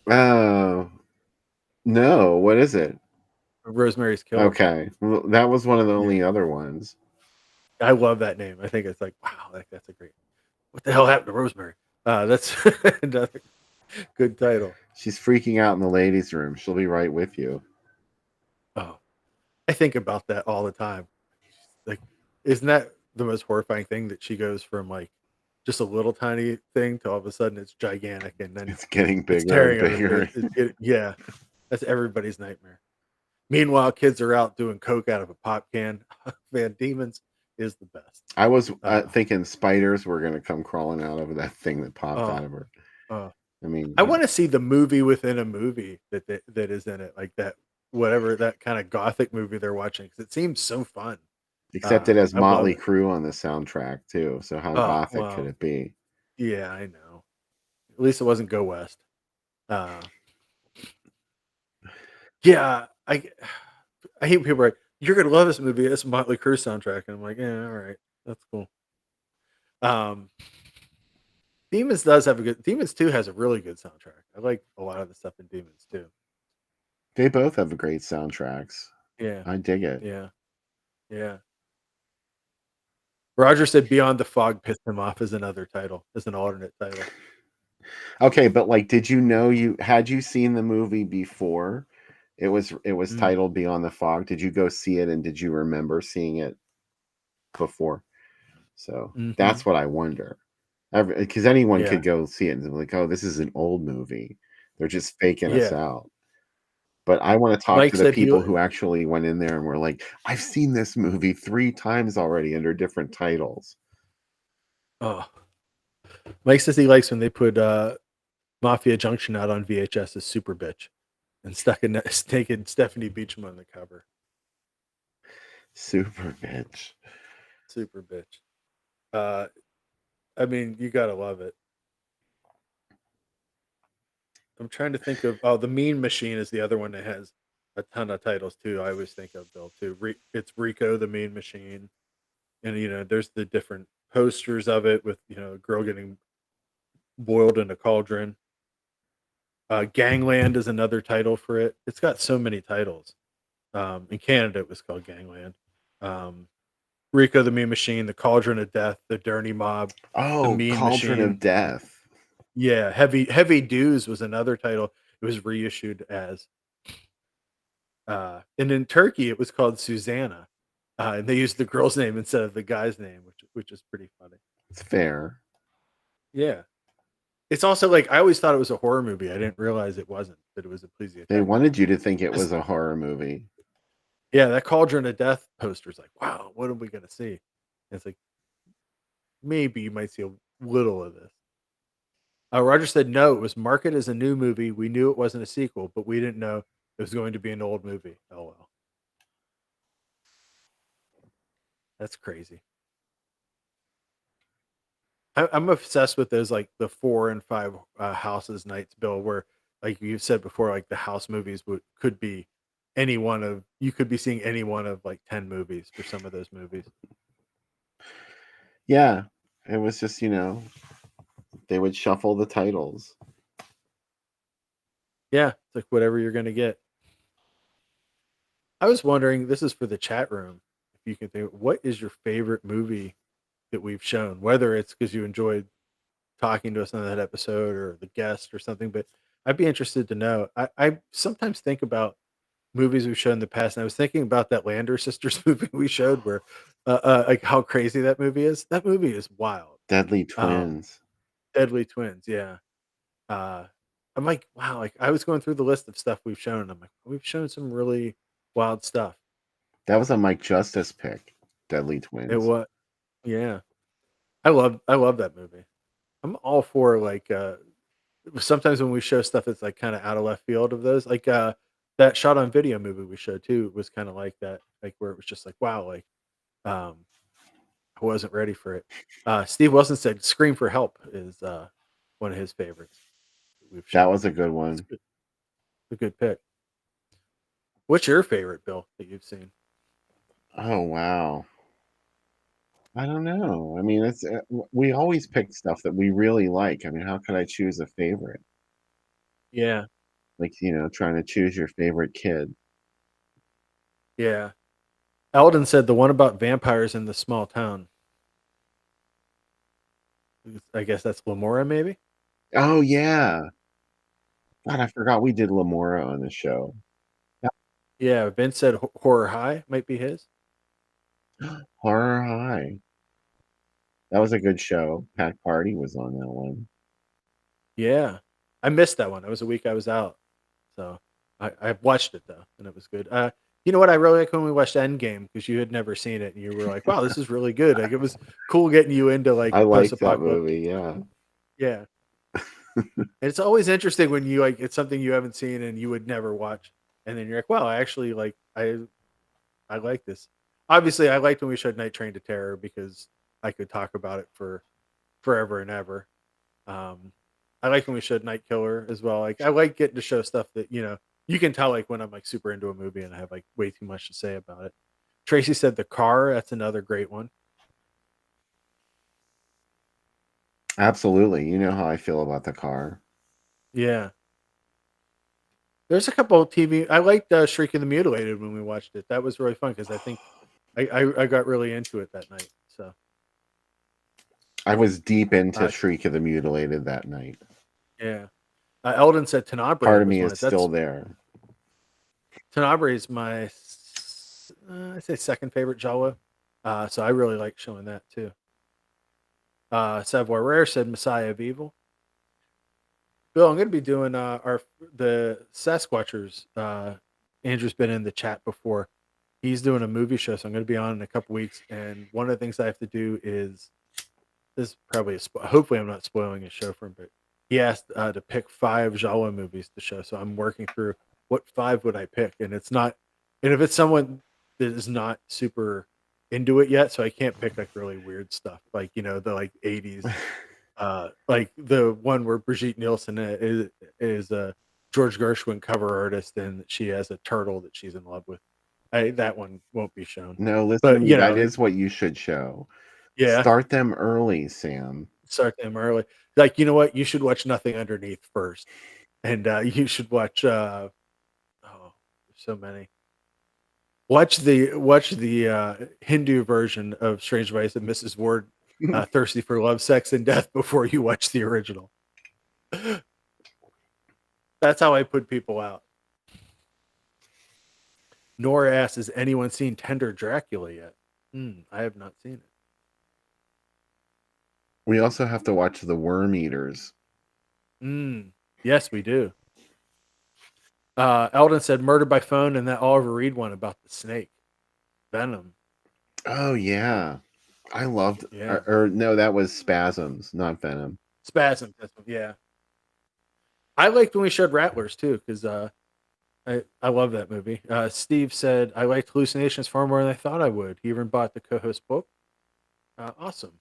Speaker 6: oh no, what is it?
Speaker 7: Rosemary's Killer.
Speaker 6: Okay, well, that was one of the
Speaker 7: Yeah,
Speaker 6: only other ones.
Speaker 7: I love that name. I think it's like wow, like that's a great. What the hell happened to Rosemary? That's another good title.
Speaker 6: She's freaking out in the ladies' room. She'll be right with you.
Speaker 7: Oh, I think about that all the time. Like, isn't that the most horrifying thing that she goes from like just a little tiny thing to all of a sudden it's gigantic and then
Speaker 6: It's getting
Speaker 7: it's
Speaker 6: bigger and
Speaker 7: tearing at her face.
Speaker 6: bigger.
Speaker 7: Yeah, that's everybody's nightmare. Meanwhile, kids are out doing coke out of a pop can. Man, Demons is the best.
Speaker 6: I was
Speaker 7: Uh,
Speaker 6: thinking spiders were going to come crawling out of that thing that popped out
Speaker 7: oh,
Speaker 6: of her.
Speaker 7: oh.
Speaker 6: I mean,
Speaker 7: I want to see the movie within a movie that is in it, like that whatever that kind of gothic movie they're watching because it seems so fun.
Speaker 6: except it has
Speaker 7: I love
Speaker 6: Motley
Speaker 7: it.
Speaker 6: Crue on the soundtrack too. So how
Speaker 7: Oh
Speaker 6: gothic could
Speaker 7: well,
Speaker 6: it be?
Speaker 7: yeah, I know. At least it wasn't Go West. Uh, yeah, I hate people are like, you're gonna love this movie. It's a Motley Crue soundtrack, and I'm like, yeah, all right, that's cool. Um, Demons does have a good. Demons 2 has a really good soundtrack. I like a lot of the stuff in Demons too.
Speaker 6: They both have great soundtracks.
Speaker 7: Yeah,
Speaker 6: I dig it.
Speaker 7: yeah, yeah. Roger said Beyond the Fog pissed him off as another title, as an alternate title.
Speaker 6: Okay, but like, did you know you seen the movie before? It was
Speaker 7: Mm,
Speaker 6: titled Beyond the Fog. Did you go see it and did you remember seeing it before? So
Speaker 7: hmm.
Speaker 6: that's what I wonder. Because anyone
Speaker 7: Yeah,
Speaker 6: could go see it and be like, oh, this is an old movie. They're just faking us
Speaker 7: yeah.
Speaker 6: out. But I want to talk
Speaker 7: Mike
Speaker 6: to the
Speaker 7: said he.
Speaker 6: people who actually went in there and were like, I've seen this movie 3 times already under different titles.
Speaker 7: Oh, Mike says he likes when they put Mafia Junction out on VHS as Super Bitch and stuck a naked Stephanie Beacham on the cover.
Speaker 6: Super bitch.
Speaker 7: Super Bitch. Uh, I mean, you gotta love it. I'm trying to think of the Mean Machine is the other one that has a ton of titles too. I always think of Bill too. It's Rico the Mean Machine, and there's the different posters of it with a girl getting boiled in a cauldron. Gangland is another title for it. It's got so many titles. In Canada, it was called Gangland. Um, Rico the Mean Machine, the Cauldron of Death, the Dirty Mob, the
Speaker 6: Oh,
Speaker 7: Mean
Speaker 6: Cauldron
Speaker 7: Machine.
Speaker 6: of Death.
Speaker 7: Yeah, Heavy Dues was another title. It was reissued as, and in Turkey it was called Susanna, and they used the girl's name instead of the guy's name, which is pretty funny.
Speaker 6: It's fair.
Speaker 7: Yeah, it's also like I always thought it was a horror movie. I didn't realize it wasn't. That it was a Please the
Speaker 6: They
Speaker 7: Attack.
Speaker 6: wanted you to think it was a horror movie.
Speaker 7: Yeah, that Cauldron of Death poster is like, wow, what are we gonna see? And it's like maybe you might see a little of this. Roger said no, it was marketed as a new movie. We knew it wasn't a sequel, but we didn't know it was going to be an old movie. Oh well, that's crazy. I'm obsessed with those like the 4 and 5 houses nights, Bill, where like you said before, like the house movies could be any one of you could be seeing any one of like 10 movies for some of those movies.
Speaker 6: Yeah, it was just they would shuffle the titles.
Speaker 7: Yeah, it's like whatever you're gonna get. I was wondering, this is for the chat room, if you can think, what is your favorite movie that we've shown? Whether it's because you enjoyed talking to us on that episode or the guest or something, but I'd be interested to know. I sometimes think about movies we've shown in the past, and I was thinking about that Lander Sisters movie we showed, where like how crazy that movie is. That movie is wild.
Speaker 6: Deadly
Speaker 7: Um,
Speaker 6: Twins.
Speaker 7: Deadly Twins, yeah. Uh, I'm like, wow, like I was going through the list of stuff we've shown. I'm like, we've shown some really wild stuff.
Speaker 6: That was a Mike Justice pick. Deadly
Speaker 7: It
Speaker 6: Twins.
Speaker 7: was, yeah. I love that movie. I'm all for like sometimes when we show stuff that's like kind of out of left field of those, like that shot on video movie we showed too was kind of like that, like where it was just like, wow, like um I wasn't ready for it. Steve Wilson said Scream for Help is one of his favorites that we've
Speaker 6: That
Speaker 7: shown.
Speaker 6: was a good
Speaker 7: It's
Speaker 6: one.
Speaker 7: good. It's a good pick. What's your favorite, Bill, that you've seen?
Speaker 6: Oh wow. I don't know. I mean, we always pick stuff that we really like. I mean, how could I choose a favorite?
Speaker 7: Yeah,
Speaker 6: Like, trying to choose your favorite kid.
Speaker 7: yeah. Eldon said the one about vampires in the small town. I guess that's Lamora, maybe.
Speaker 6: Oh yeah. God, I forgot we did Lamora on the show.
Speaker 7: Yeah, Vince said Horror High might be his.
Speaker 6: Horror High. That was a good show. Pat Party was on that one.
Speaker 7: Yeah, I missed that one. It was a week I was out, so I watched it though, and it was good. You know what? I really like when we watched Endgame because you had never seen it, and you were like, "Wow, this is really good." Like it was cool getting you into like
Speaker 6: I liked that
Speaker 7: post-apocalyptic.
Speaker 6: movie, yeah.
Speaker 7: Yeah, and it's always interesting when you like it's something you haven't seen and you would never watch, and then you're like, "Wow, I actually like I like this." Obviously, I liked when we showed Night Train to Terror because I could talk about it for forever and ever. Um, I like when we showed Night Killer as well. Like I like getting to show stuff that you can tell like when I'm like super into a movie and I have like way too much to say about it. Tracy said The Car. That's another great one.
Speaker 6: Absolutely. You know how I feel about The Car.
Speaker 7: Yeah. There's a couple of TV. I liked Shriek of the Mutilated when we watched it. That was really fun because I think I got really into it that night. So
Speaker 6: I was deep into
Speaker 7: uh,
Speaker 6: Shriek of the Mutilated that night.
Speaker 7: yeah. Eldon said
Speaker 6: Part
Speaker 7: Tenebrae
Speaker 6: of
Speaker 7: was
Speaker 6: me
Speaker 7: one.
Speaker 6: is
Speaker 7: That's
Speaker 6: still there.
Speaker 7: Tenebrae is my I say second favorite Jawa. So I really like showing that too. Savoir Rare said Messiah of Evil. Bill, I'm going to be doing the Sasquatchers. Andrew's been in the chat before. He's doing a movie show, so I'm going to be on in a couple weeks. And one of the things I have to do is this is probably hopefully I'm not spoiling his show for him, but he asked to pick 5 Jawa movies to show. So I'm working through what 5 would I pick, and it's not, and if it's someone that is not super into it yet, so I can't pick like really weird stuff, like the like 80s, like the one where Brigitte Nielsen is a George Gershwin cover artist, and she has a turtle that she's in love with. That one won't be shown,
Speaker 6: No, listen to
Speaker 7: but
Speaker 6: me. That is what you should show.
Speaker 7: yeah,
Speaker 6: Start them early, Sam.
Speaker 7: start them early. Like, you know what? You should watch Nothing Underneath first, and you should watch. Oh, there's so many. Watch the Hindu version of Strange Advice of Mrs. Ward, Thirsty for Love, Sex, and Death before you watch the original. That's how I put people out. Nora asks, has anyone seen Tender Dracula yet? I have not seen it.
Speaker 6: We also have to watch The Worm Eaters.
Speaker 7: Yes, we do. Eldon said Murder by Phone, and that Oliver Reed one about the snake. Venom.
Speaker 6: Oh, yeah. I loved,
Speaker 7: Yeah.
Speaker 6: or no, that was Spasms, not Venom.
Speaker 7: Spasm. Yeah. I liked when we showed Rattlers too, because I love that movie. Steve said, I liked Hallucinations far more than I thought I would. He even bought the co-host book. Awesome.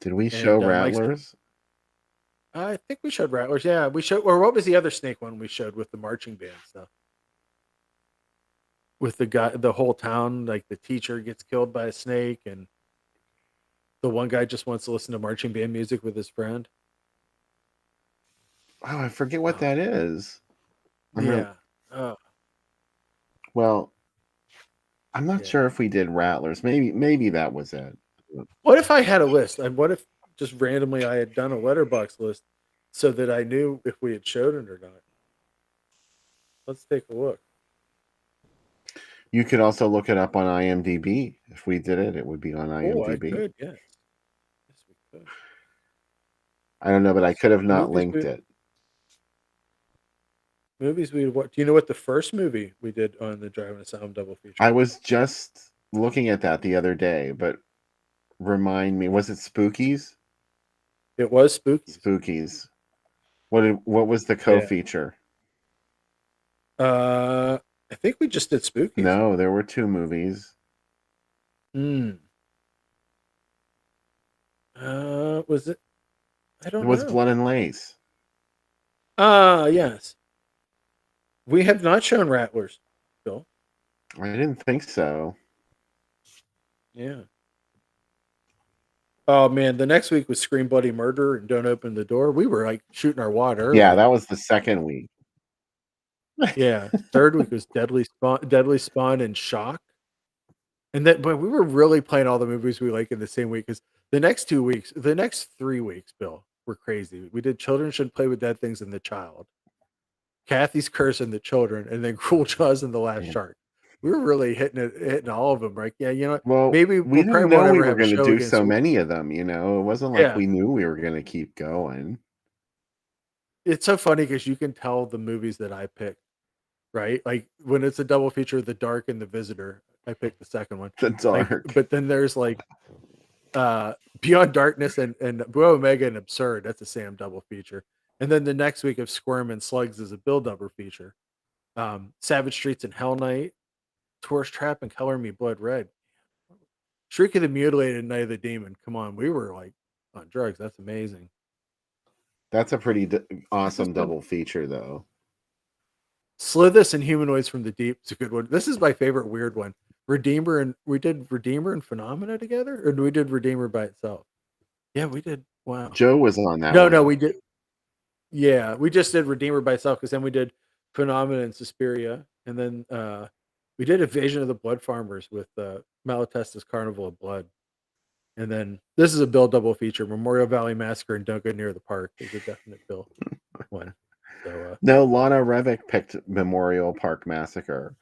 Speaker 6: Did we show Rattlers?
Speaker 7: I think we showed Rattlers. Yeah, we showed. Or what was the other snake one we showed with the marching band stuff? With the guy, the whole town, like the teacher gets killed by a snake, and the one guy just wants to listen to marching band music with his friend.
Speaker 6: Oh, I forget what that is. Well, I'm not sure if we did Rattlers. Maybe that was it.
Speaker 7: What if I had a list? And what if just randomly I had done a letterbox list so that I knew if we had showed it or not? Let's take a look.
Speaker 6: You could also look it up on IMDb. If we did it, it would be on IMDb.
Speaker 7: Oh, I could, yes. Yes, we could.
Speaker 6: I don't know, but I could have not linked it.
Speaker 7: Movies we would watch. Do you know what the first movie we did on the Driving Asylum double feature?
Speaker 6: I was just looking at that the other day, but remind me, was it Spookies?
Speaker 7: It was Spookies.
Speaker 6: Spookies. What was the co-feature?
Speaker 7: I think we just did Spookies.
Speaker 6: No, there were two movies.
Speaker 7: Was it? I don't know.
Speaker 6: It was Blood and Lace.
Speaker 7: Yes. We have not shown Rattlers, Bill.
Speaker 6: I didn't think so.
Speaker 7: Yeah. Oh man, the next week was Scream Bloody Murder and Don't Open the Door. We were like shooting our wad early.
Speaker 6: Yeah, that was the second week.
Speaker 7: Yeah. Third week was Deadly Spawn and Shock. And then, but we were really playing all the movies we like in the same week, because the next 3 weeks, Bill, were crazy. We did Children Should Play with Dead Things and The Child, Kathy's Curse and The Children, and then Cruel Jaws and The Last Shark. We were really hitting all of them, right? Yeah, you know,
Speaker 6: well,
Speaker 7: maybe
Speaker 6: we didn't
Speaker 7: know
Speaker 6: we were going to do so many of them. You know, it wasn't like we knew we were going to keep going.
Speaker 7: It's so funny because you can tell the movies that I picked, right? Like when it's a double feature, The Dark and The Visitor, I picked the second one.
Speaker 6: The Dark.
Speaker 7: But then there's like Beyond Darkness and Blue Omega and Absurd. That's a Sam double feature. And then the next week of Squirm and Slugs is a Bill double feature. Savage Streets and Hell Night, Tourist Trap and Color Me Blood Red. Shriek of the Mutilated and Night of the Demon. Come on, we were like on drugs. That's amazing.
Speaker 6: That's a pretty awesome double feature, though.
Speaker 7: Slithis and Humanoids from the Deep is a good one. This is my favorite weird one. We did Redeemer and Phenomena together, or we did Redeemer by itself? Yeah, we did. Wow.
Speaker 6: Joe was on that.
Speaker 7: No, we did. Yeah, we just did Redeemer by itself, because then we did Phenomena and Suspiria, and then we did Invasion of the Blood Farmers with Malatesta's Carnival of Blood. And then this is a Bill double feature. Memorial Valley Massacre and Don't Go Near the Park is a definite Bill one. So,
Speaker 6: no, Lana Revick picked Memorial Park Massacre.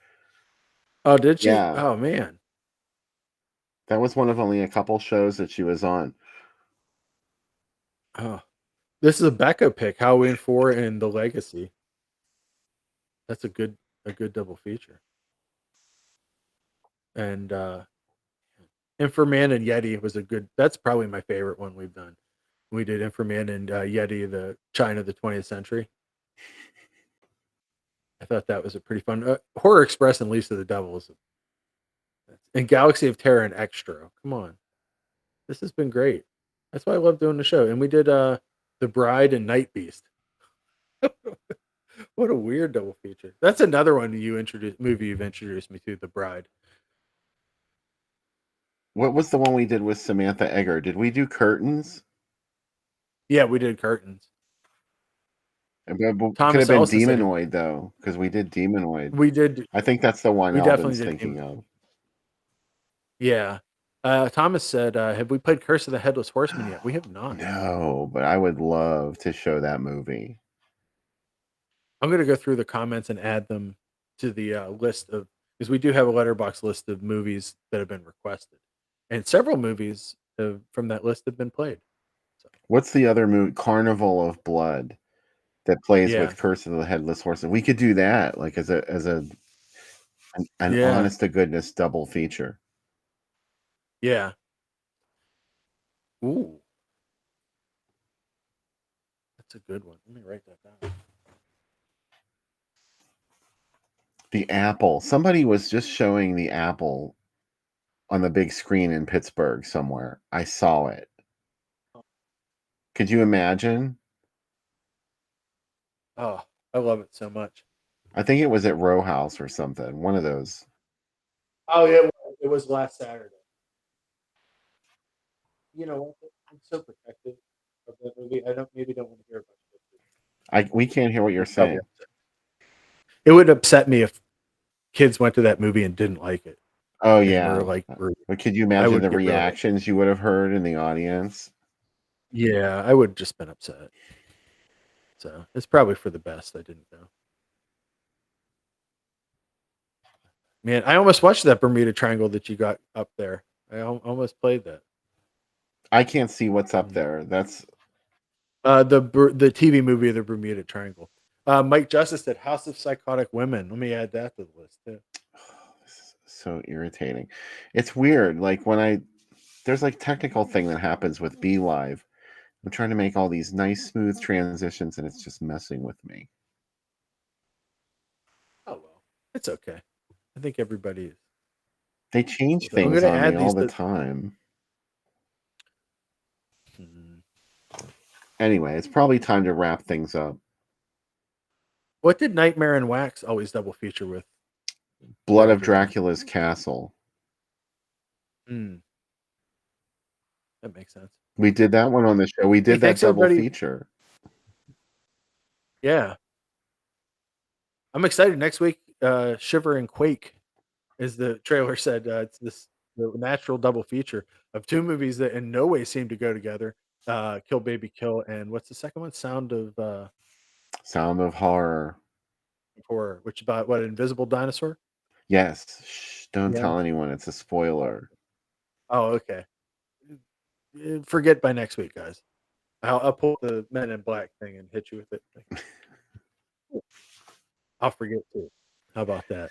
Speaker 7: Oh, did she?
Speaker 6: Yeah.
Speaker 7: Oh, man.
Speaker 6: That was one of only a couple shows that she was on.
Speaker 7: Oh, this is a Becca pick, Halloween 4 and The Legacy. That's a good double feature. And Inframan and Yeti was that's probably my favorite one we've done. We did Inframan and Yeti, the China of the 20th century. I thought that was a pretty fun. Horror Express and Lisa the Devil And Galaxy of Terror and Extra. Come on. This has been great. That's why I love doing the show. And we did The Bride and Night Beast. What a weird double feature. That's another one movie you've introduced me to, The Bride.
Speaker 6: What was the one we did with Samantha Egger? Did we do Curtains?
Speaker 7: Yeah, we did Curtains.
Speaker 6: It could
Speaker 7: Thomas
Speaker 6: have been
Speaker 7: Ellis said
Speaker 6: Demonoid though, because we did Demonoid.
Speaker 7: we did.
Speaker 6: I think that's the one
Speaker 7: We definitely
Speaker 6: Alvin's
Speaker 7: did.
Speaker 6: thinking of.
Speaker 7: Yeah. Thomas said, "Have we played Curse of the Headless Horseman yet? We have not."
Speaker 6: No, but I would love to show that movie.
Speaker 7: I'm going to go through the comments and add them to the list of, because we do have a letterbox list of movies that have been requested, and several movies from that list have been played. So,
Speaker 6: What's the other movie? Carnival of Blood that plays
Speaker 7: yeah,
Speaker 6: with Curse of the Headless Horseman. We could do that, like as an
Speaker 7: yeah,
Speaker 6: honest to goodness double feature.
Speaker 7: yeah. Ooh, that's a good one. Let me write that down.
Speaker 6: The Apple. Somebody was just showing the Apple on the big screen in Pittsburgh somewhere. I saw it. Could you imagine?
Speaker 7: Oh, I love it so much.
Speaker 6: I think it was at Row House or something. One of those.
Speaker 7: Oh yeah, it was last Saturday. You know what? I'm so protective of that movie. I don't want to hear about it.
Speaker 6: We can't hear what you're saying.
Speaker 7: It would upset me if kids went to that movie and didn't like it.
Speaker 6: Oh
Speaker 7: And
Speaker 6: yeah.
Speaker 7: were like,
Speaker 6: But could you
Speaker 7: I
Speaker 6: imagine
Speaker 7: would
Speaker 6: the
Speaker 7: get really
Speaker 6: reactions you would have heard in the audience?
Speaker 7: Yeah, I would just been upset. So it's probably for the best I didn't go. Man, I almost watched that Bermuda Triangle that you got up there. I almost played that.
Speaker 6: I can't see what's up there. That's
Speaker 7: The TV movie of the Bermuda Triangle. Mike Justice said House of Psychotic Women. Let me add that to the list too.
Speaker 6: this is so irritating. It's weird. Like there's like technical thing that happens with Be Live. I'm trying to make all these nice smooth transitions and it's just messing with me.
Speaker 7: Oh well, it's okay. I think everybody is.
Speaker 6: They change
Speaker 7: I'm
Speaker 6: things
Speaker 7: gonna
Speaker 6: on me
Speaker 7: add
Speaker 6: all
Speaker 7: these
Speaker 6: the
Speaker 7: to.
Speaker 6: time.
Speaker 7: Hmm.
Speaker 6: Anyway, it's probably time to wrap things up.
Speaker 7: What did Nightmare and Wax always double feature with?
Speaker 6: Blood of
Speaker 7: Predator?
Speaker 6: Dracula's Castle.
Speaker 7: Hmm. That makes sense.
Speaker 6: We did that one on the show. We
Speaker 7: Hey,
Speaker 6: did that
Speaker 7: thanks
Speaker 6: double
Speaker 7: everybody.
Speaker 6: feature.
Speaker 7: Yeah, I'm excited. Next week, Shiver and Quake, as the trailer said. It's the natural double feature of two movies that in no way seem to go together. Kill Baby Kill, and what's the second one? Sound of
Speaker 6: Sound of Horror.
Speaker 7: Horror, which about what, Invisible Dinosaur?
Speaker 6: Yes. Shh, don't
Speaker 7: Yeah.
Speaker 6: tell anyone. It's a spoiler.
Speaker 7: Oh, okay. Forget by next week, guys. I'll pull the Men in Black thing and hit you with it. I'll forget too. How about that?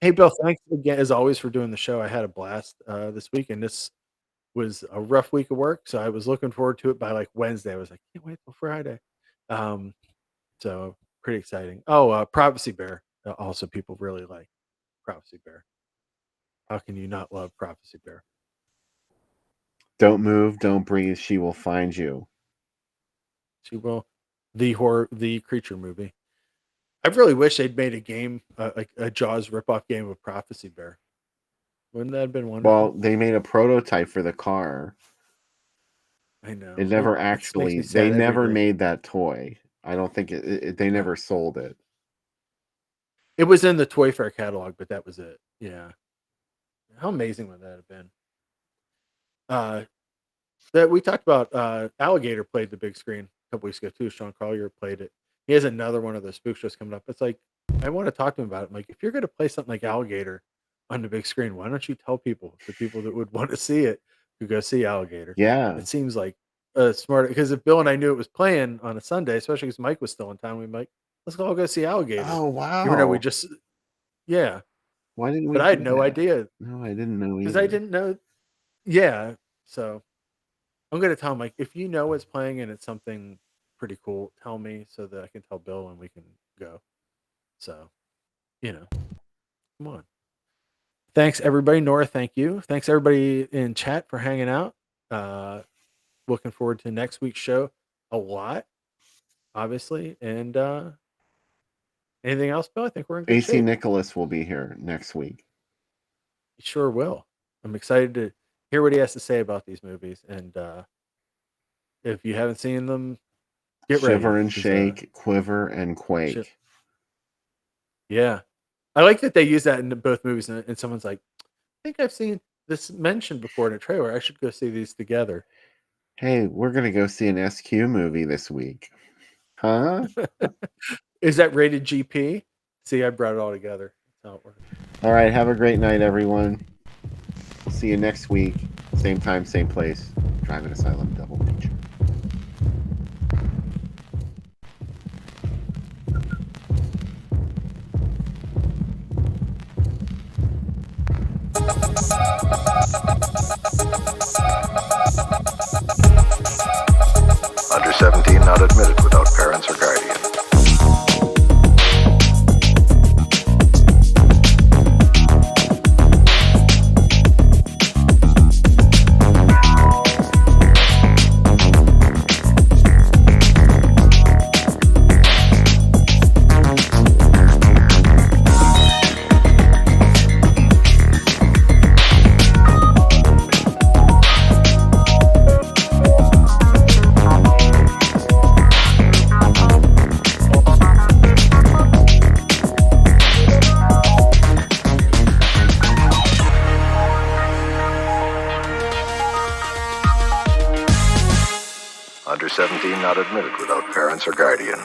Speaker 7: Hey, Bill, thanks again as always for doing the show. I had a blast this week, and this was a rough week of work, so I was looking forward to it by like Wednesday. I was like, can't wait till Friday. Um, so pretty exciting. Oh, Prophecy Bear. Also, people really like Prophecy Bear. How can you not love Prophecy Bear?
Speaker 6: Don't move, don't breathe. She will find you.
Speaker 7: She will. The creature movie. I really wish they'd made a game, like a Jaws ripoff game of Prophecy Bear. Wouldn't that have been wonderful?
Speaker 6: Well, they made a prototype for the car.
Speaker 7: I know.
Speaker 6: It never
Speaker 7: It just makes
Speaker 6: actually.
Speaker 7: me
Speaker 6: They
Speaker 7: sad every
Speaker 6: never
Speaker 7: day.
Speaker 6: made that toy. I don't think they
Speaker 7: No.
Speaker 6: never sold it.
Speaker 7: It was in the Toy Fair catalog, but that was it. Yeah. How amazing would that have been? That we talked about, Alligator played the big screen a couple weeks ago too. Sean Collier played it. He has another one of those spook shows coming up. It's like I want to talk to him about it. I'm like, if you're going to play something like Alligator on the big screen, why don't you tell the people that would want to see it, to go see Alligator?
Speaker 6: Yeah.
Speaker 7: It seems like smart, because if Bill and I knew it was playing on a Sunday, especially because Mike was still in town, we'd be like, let's all go see Alligator.
Speaker 6: Oh
Speaker 7: Even though we
Speaker 6: wow.
Speaker 7: just, yeah,
Speaker 6: Why didn't we
Speaker 7: but I had
Speaker 6: do
Speaker 7: no
Speaker 6: that?
Speaker 7: idea
Speaker 6: No, I didn't know
Speaker 7: because I
Speaker 6: either.
Speaker 7: didn't know. Yeah, so I'm gonna tell him, like, if you know what's playing and it's something pretty cool, tell me so that I can tell Bill and we can go. So, come on. Thanks everybody. Nora, thank you. Thanks everybody in chat for hanging out. Looking forward to next week's show a lot, obviously. And anything else, Bill? I think we're in good
Speaker 6: AC
Speaker 7: shape.
Speaker 6: Nicholas will be here next week.
Speaker 7: He sure will. I'm excited to hear what he has to say about these movies. And if you haven't seen them, get ready.
Speaker 6: Shiver and
Speaker 7: 'cause,
Speaker 6: shake, quiver and quake.
Speaker 7: shi- yeah. I like that they use that in both movies. And someone's like, I think I've seen this mentioned before in a trailer. I should go see these together.
Speaker 6: Hey, we're gonna go see an SQ movie this week. Huh?
Speaker 7: Is that rated GP? See, I brought it all together. That's how it works.
Speaker 6: All right, have a great night, everyone. See you next week. Same time, same place. Driving Asylum Double Feature.
Speaker 8: Under 17 not admitted without parents or guardian. Under 17 not admitted without parents or guardian.